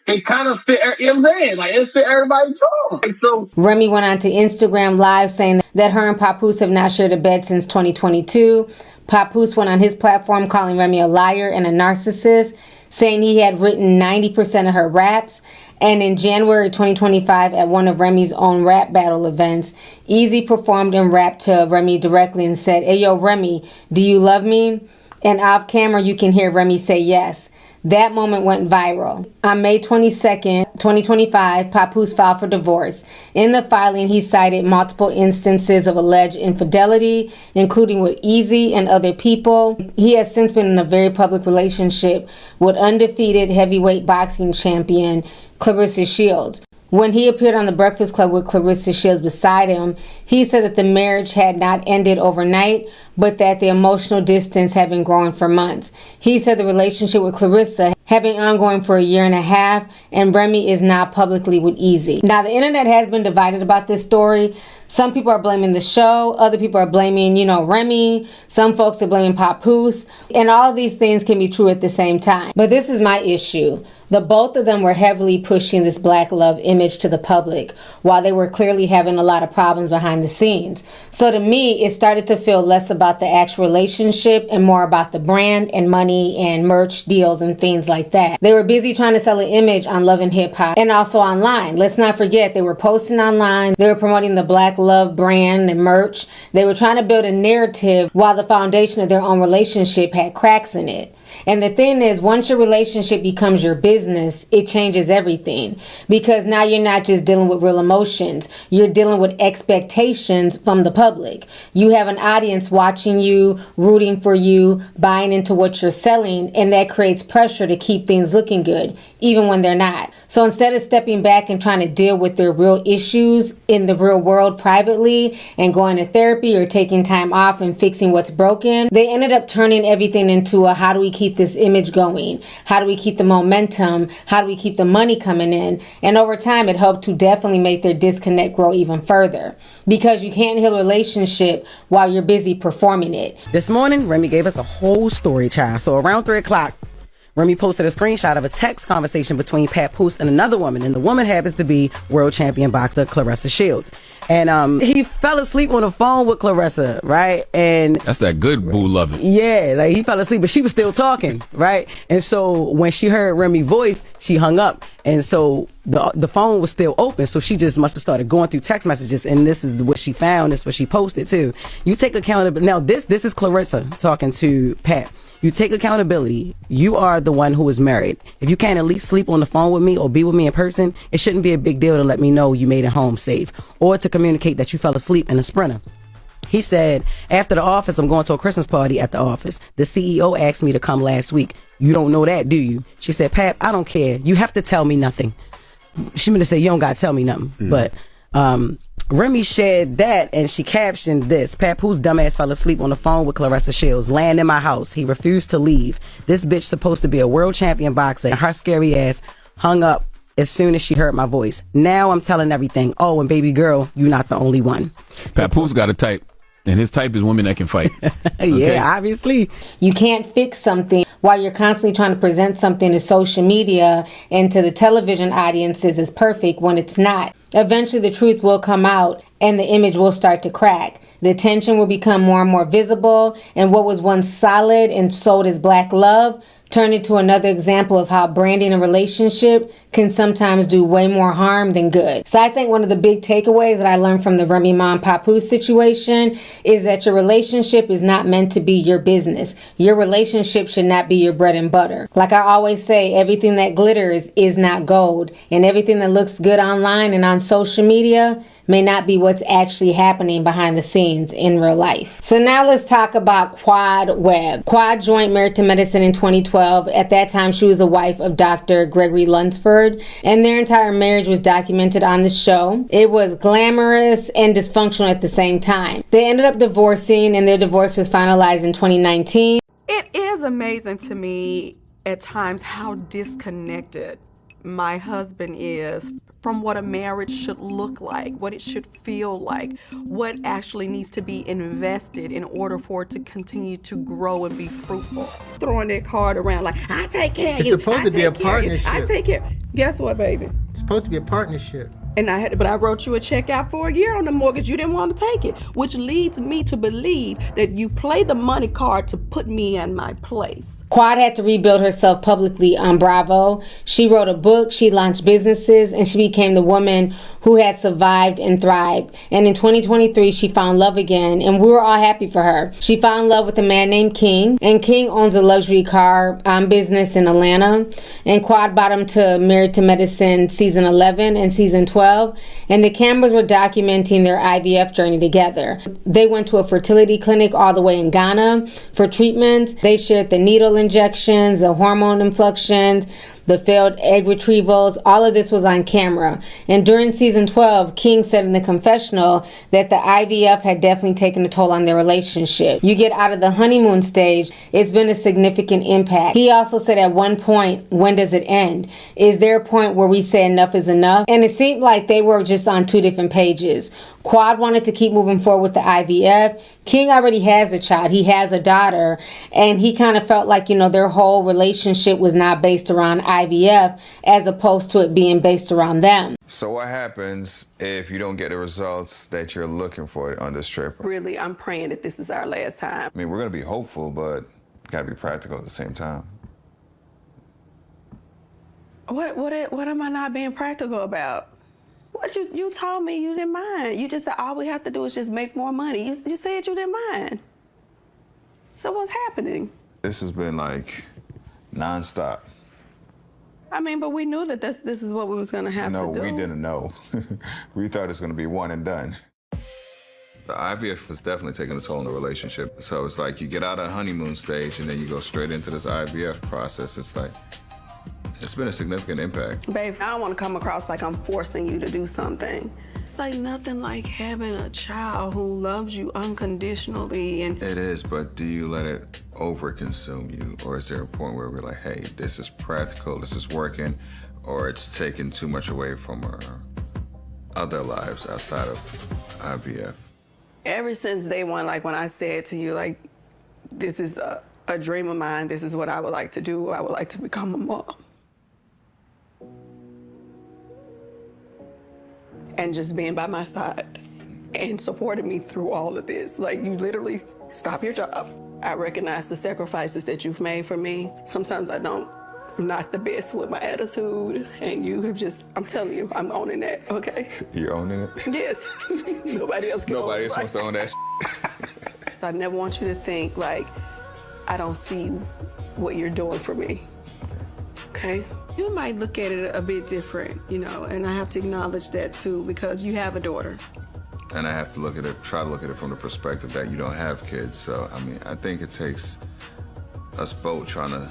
it kind of fit, you know what I'm saying? Like, it fit everybody's charm. So Remy went on to Instagram Live saying that her and Papoose have not shared a bed since 2022. Papoose went on his platform calling Remy a liar and a narcissist, saying he had written 90% of her raps. And in January 2025, at one of Remy's own rap battle events, Easy performed and rapped to Remy directly and said, "Hey, yo, Remy, do you love me?" And off camera, you can hear Remy say yes. That moment went viral. On May 22nd, 2025, Papoose filed for divorce. In the filing, he cited multiple instances of alleged infidelity, including with Easy and other people. He has since been in a very public relationship with undefeated heavyweight boxing champion Clarissa Shields. When he appeared on The Breakfast Club with Clarissa Shields beside him, he said that the marriage had not ended overnight, but that the emotional distance had been growing for months. He said the relationship with Clarissa had been ongoing for 1.5 years, and Remy is now publicly with Easy. Now, the internet has been divided about this story. Some people are blaming the show. Other people are blaming, Remy. Some folks are blaming Papoose. And all of these things can be true at the same time. But this is my issue. The both of them were heavily pushing this black love image to the public, while they were clearly having a lot of problems behind the scenes. So to me, it started to feel less about the actual relationship and more about the brand and money and merch deals and things like that. They were busy trying to sell an image on Love and Hip Hop and also online. Let's not forget, they were posting online. They were promoting the black love brand and merch. They were trying to build a narrative while the foundation of their own relationship had cracks in it. And the thing is, once your relationship becomes your business, it changes everything. Because now you're not just dealing with real emotions. You're dealing with expectations from the public. You have an audience watching you, rooting for you, buying into what you're selling, and that creates pressure to keep things looking good, even when they're not. So instead of stepping back and trying to deal with their real issues in the real world privately and going to therapy or taking time off and fixing what's broken, they ended up turning everything into a how do we keep this image going? How do we keep the momentum? How do we keep the money coming in? And over time, it helped to definitely make their disconnect grow even further, because you can't heal a relationship while you're busy performing it. This morning, Remy gave us a whole story, child. So around 3 o'clock, Remy posted a screenshot of a text conversation between Papoose and another woman, and the woman happens to be world champion boxer Clarissa Shields. And he fell asleep on the phone with Clarissa, right? And that's that good boo loving. Yeah, like he fell asleep, but she was still talking, right? And so when she heard Remy's voice, she hung up, and so the phone was still open. So she just must have started going through text messages, and this is what she found. This is what she posted too. You take accountability. Now this is Clarissa talking to Pat. You take accountability. You are the one who is married. If you can't at least sleep on the phone with me or be with me in person, it shouldn't be a big deal to let me know you made it home safe or to communicate that you fell asleep in a Sprinter. He said, after the office, I'm going to a Christmas party at the office. The CEO asked me to come last week. You don't know that, do you? She said, Pat, I don't care. You have to tell me nothing. She meant to say, you don't got to tell me nothing. But Remy shared that, and she captioned this: Papoose dumbass fell asleep on the phone with Claressa Shields, laying in my house. He refused to leave. This bitch supposed to be a world champion boxer, and her scary ass hung up as soon as she heard my voice. Now I'm telling everything. Oh, and baby girl, you're not the only one. Papoose got a type, and his type is women that can fight. Okay? Yeah, obviously. You can't fix something while you're constantly trying to present something to social media and to the television audiences as perfect when it's not. Eventually the truth will come out and the image will start to crack. The tension will become more and more visible, and what was once solid and sold as black love turned into another example of how branding a relationship can sometimes do way more harm than good. So I think one of the big takeaways that I learned from the Remy Ma and Papoose situation is that your relationship is not meant to be your business. Your relationship should not be your bread and butter. Like I always say, everything that glitters is not gold, and everything that looks good online and on social media may not be what's actually happening behind the scenes in real life. So now let's talk about Quad Webb. Quad joined Married to Medicine in 2012. At that time, she was the wife of Dr. Gregory Lunsford, and their entire marriage was documented on the show. It was glamorous and dysfunctional at the same time. They ended up divorcing, and their divorce was finalized in 2019. It is amazing to me at times how disconnected my husband is from what a marriage should look like, what it should feel like, what actually needs to be invested in order for it to continue to grow and be fruitful. Throwing that card around like, I take care of you. It's supposed to be a partnership. I take care. Guess what, baby? It's supposed to be a partnership. And I wrote you a check out for a year on the mortgage. You didn't want to take it, which leads me to believe that you play the money card to put me in my place. Quad had to rebuild herself publicly on Bravo. She wrote a book, she launched businesses, and she became the woman who had survived and thrived. And in 2023, she found love again, and we were all happy for her. She found love with a man named King, and King owns a luxury car business in Atlanta. And Quad brought him to Married to Medicine season 11 and season 12. And the cameras were documenting their IVF journey together. They went to a fertility clinic all the way in Ghana for treatments. They shared the needle injections, the hormone inflections, the failed egg retrievals. All of this was on camera. And during season 12, King said in the confessional that the IVF had definitely taken a toll on their relationship. You get out of the honeymoon stage, it's been a significant impact. He also said at one point, when does it end? Is there a point where we say enough is enough? And it seemed like they were just on two different pages. Quad wanted to keep moving forward with the IVF. King already has a child. He has a daughter. And he kind of felt like, their whole relationship was not based around IVF as opposed to it being based around them. So what happens if you don't get the results that you're looking for on this trip? Really, I'm praying that this is our last time. I mean, we're going to be hopeful, but got to be practical at the same time. What am I not being practical about? What you told me you didn't mind. You just said all we have to do is just make more money. You said you didn't mind. So what's happening? This has been like nonstop. I mean, but we knew that this is what we was gonna have to do. No, we didn't know. We thought it was gonna be one and done. The IVF was definitely taking a toll on the relationship. So it's like you get out of the honeymoon stage and then you go straight into this IVF process. It's been a significant impact. Babe, I don't want to come across like I'm forcing you to do something. It's like nothing like having a child who loves you unconditionally. And it is, but do you let it over-consume you? Or is there a point where we're like, hey, this is practical, this is working, or it's taking too much away from our other lives outside of IVF? Ever since day one, like when I said to you, like, this is a dream of mine, this is what I would like to do, I would like to become a mom. And just being by my side and supporting me through all of this. Like, you literally stop your job. I recognize the sacrifices that you've made for me. Sometimes I'm not the best with my attitude, and you have just, I'm telling you, I'm owning that, okay? You're owning it? Yes. Nobody else can own it. Nobody else wants to own that I never want you to think, like, I don't see what you're doing for me, okay? You might look at it a bit different, and I have to acknowledge that too, because you have a daughter. And I have to try to look at it from the perspective that you don't have kids. So, I mean, I think it takes us both trying to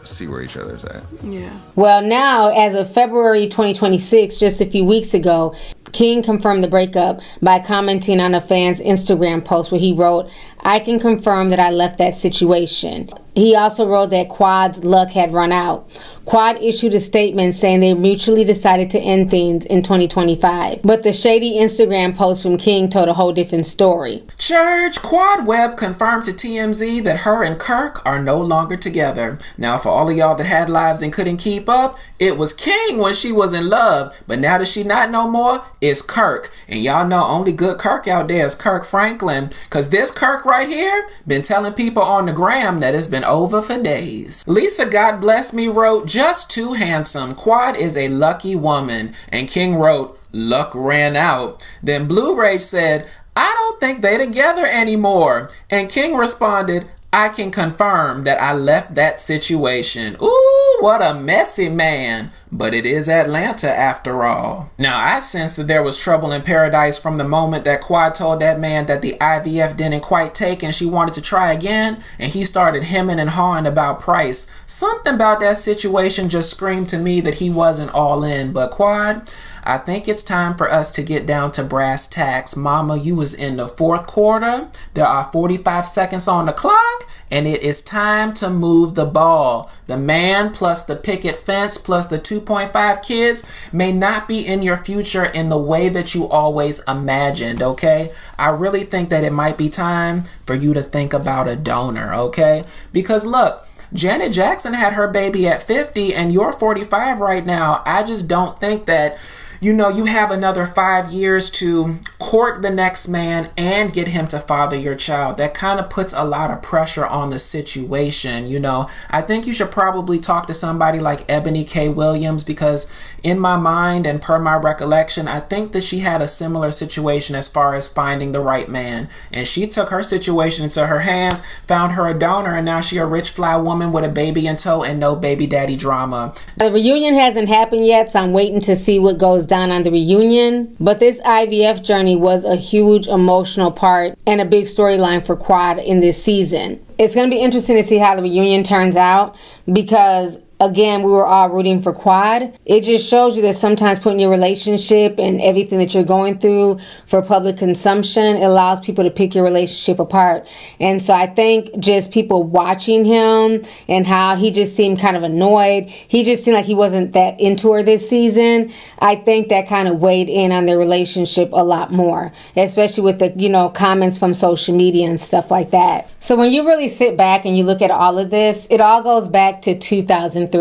see where each other's at. Yeah. Well, now, as of February 2026, just a few weeks ago, King confirmed the breakup by commenting on a fan's Instagram post where he wrote, "I can confirm that I left that situation." He also wrote that Quad's luck had run out. Quad issued a statement saying they mutually decided to end things in 2025. But the shady Instagram post from King told a whole different story. Church, Quad Webb confirmed to TMZ that her and Kirk are no longer together. Now, for all of y'all that had lives and couldn't keep up, it was King when she was in love. But now that she not no more, it's Kirk. And y'all know only good Kirk out there is Kirk Franklin. Because this Kirk right here been telling people on the gram that it's been over for days. Lisa, God bless me, wrote, "Just too handsome. Quad is a lucky woman." And King wrote, "Luck ran out." Then Blue Rage said, "I don't think they together anymore." And King responded, "I can confirm that I left that situation." Ooh, what a messy man. But it is Atlanta after all. Now, I sensed that there was trouble in paradise from the moment that Quad told that man that the IVF didn't quite take and she wanted to try again, and he started hemming and hawing about price. Something about that situation just screamed to me that he wasn't all in. But Quad, I think it's time for us to get down to brass tacks. Mama, you was in the fourth quarter. There are 45 seconds on the clock, and it is time to move the ball. The man plus the picket fence plus the 2.5 kids may not be in your future in the way that you always imagined, okay? I really think that it might be time for you to think about a donor, okay? Because look, Janet Jackson had her baby at 50 and you're 45 right now. I just don't think that, you know, you have another 5 years to court the next man and get him to father your child. That kind of puts a lot of pressure on the situation, you know. I think you should probably talk to somebody like Ebony K. Williams, because in my mind and per my recollection, I think that she had a similar situation as far as finding the right man. And she took her situation into her hands, found her a donor, and now she a rich fly woman with a baby in tow and no baby daddy drama. The reunion hasn't happened yet, so I'm waiting to see what goes down on the reunion. But this IVF journey was a huge emotional part and a big storyline for Quad in this season. It's going to be interesting to see how the reunion turns out, because again, we were all rooting for Quad. It just shows you that sometimes putting your relationship and everything that you're going through for public consumption, it allows people to pick your relationship apart. And so I think just people watching him and how he just seemed kind of annoyed. He just seemed like he wasn't that into her this season. I think that kind of weighed in on their relationship a lot more, especially with the, you know, comments from social media and stuff like that. So when you really sit back and you look at all of this, it all goes back to 2003.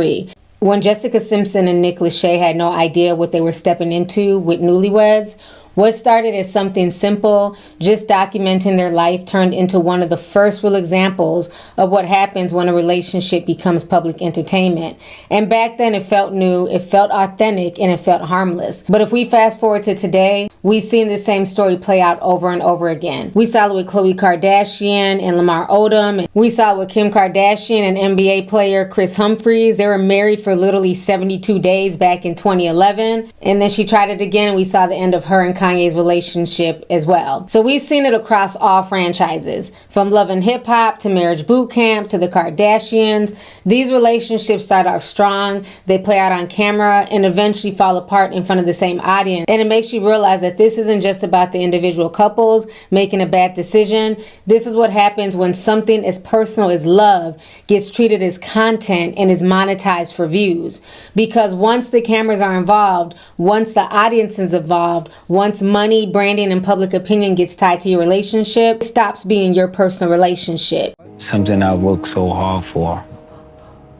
When Jessica Simpson and Nick Lachey had no idea what they were stepping into with Newlyweds. What started as something simple, just documenting their life, turned into one of the first real examples of what happens when a relationship becomes public entertainment. And back then it felt new, it felt authentic, and it felt harmless. But if we fast forward to today, we've seen the same story play out over and over again. We saw it with Khloe Kardashian and Lamar Odom. We saw it with Kim Kardashian and NBA player Chris Humphries. They were married for literally 72 days back in 2011. And then she tried it again, and we saw the end of her and Kanye's relationship as well. So we've seen it across all franchises, from Love and Hip Hop to Marriage Boot Camp to the Kardashians. These relationships start off strong, they play out on camera, and eventually fall apart in front of the same audience. And it makes you realize that this isn't just about the individual couples making a bad decision. This is what happens when something as personal as love gets treated as content and is monetized for views. Because once the cameras are involved, once the audience is involved, once money, branding, and public opinion gets tied to your relationship, it stops being your personal relationship. Something I worked so hard for,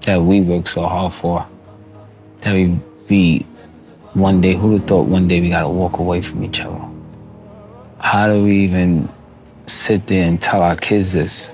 that we worked so hard for, that we one day, who'd have thought one day we gotta walk away from each other? How do we even sit there and tell our kids this?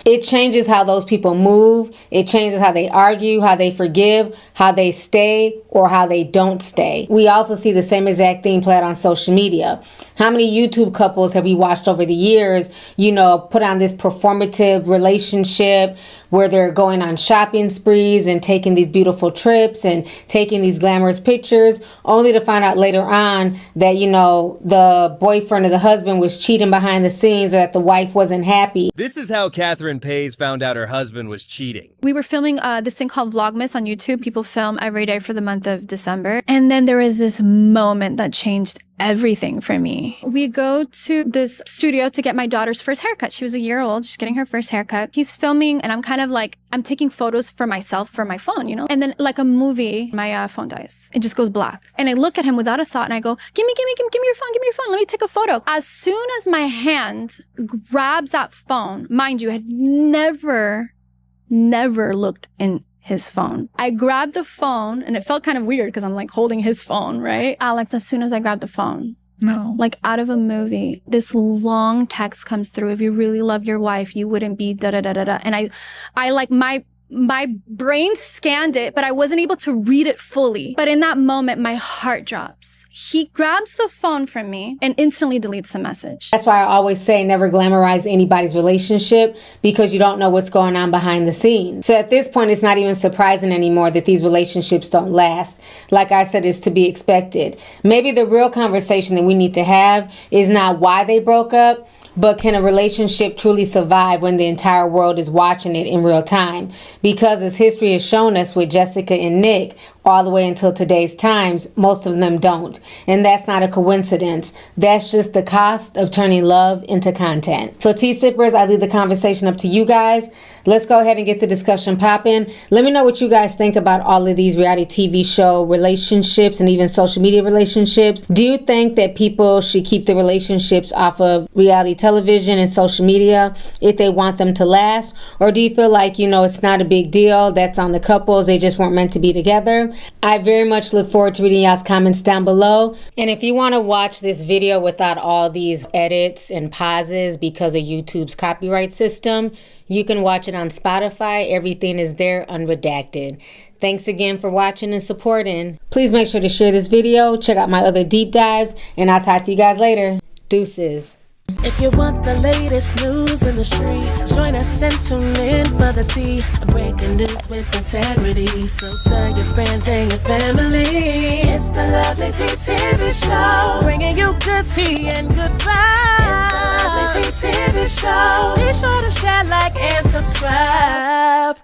It changes how those people move. It changes how they argue, how they forgive, how they stay, or how they don't stay. We also see the same exact thing played on social media. How many YouTube couples have we watched over the years, you know, put on this performative relationship where they're going on shopping sprees and taking these beautiful trips and taking these glamorous pictures, only to find out later on that, you know, the boyfriend or the husband was cheating behind the scenes, or that the wife wasn't happy. This is how Catherine Shannon Pays found out her husband was cheating. We were filming this thing called Vlogmas on YouTube. People film every day for the month of December. And then there was this moment that changed everything for me. We go to this studio to get my daughter's first haircut. She was a year old, just getting her first haircut. He's filming and I'm kind of like, I'm taking photos for myself for my phone, you know? And then like a movie, my phone dies. It just goes black. And I look at him without a thought and I go, give me your phone. Let me take a photo. As soon as my hand grabs that phone, mind you, I had never looked in his phone. I grabbed the phone and it felt kind of weird because I'm like holding his phone, right? Alex, as soon as I grabbed the phone, no, like out of a movie, this long text comes through. If you really love your wife, you wouldn't be da da da da da. And I like my brain scanned it, but I wasn't able to read it fully. But in that moment, my heart drops. He grabs the phone from me and instantly deletes the message. That's why I always say never glamorize anybody's relationship because you don't know what's going on behind the scenes. So at this point, it's not even surprising anymore that these relationships don't last. Like I said, it's to be expected. Maybe the real conversation that we need to have is not why they broke up, but can a relationship truly survive when the entire world is watching it in real time? Because as history has shown us with Jessica and Nick, all the way until today's times, most of them don't. And that's not a coincidence. That's just the cost of turning love into content. So tea sippers, I leave the conversation up to you guys. Let's go ahead and get the discussion popping. Let me know what you guys think about all of these reality TV show relationships and even social media relationships. Do you think that people should keep the relationships off of reality television and social media if they want them to last? Or do you feel like, it's not a big deal, that's on the couples, they just weren't meant to be together? I very much look forward to reading y'all's comments down below. And if you want to watch this video without all these edits and pauses because of YouTube's copyright system, you can watch it on Spotify. Everything is there unredacted. Thanks again for watching and supporting. Please make sure to share this video, check out my other deep dives, and I'll talk to you guys later. Deuces. If you want the latest news in the streets, join us and tune in for the tea. Breaking news with integrity. So tell your friends and your family. It's the Lovelyti TV show, bringing you good tea and good vibes. It's the Lovelyti TV show. Be sure to share, like, and subscribe.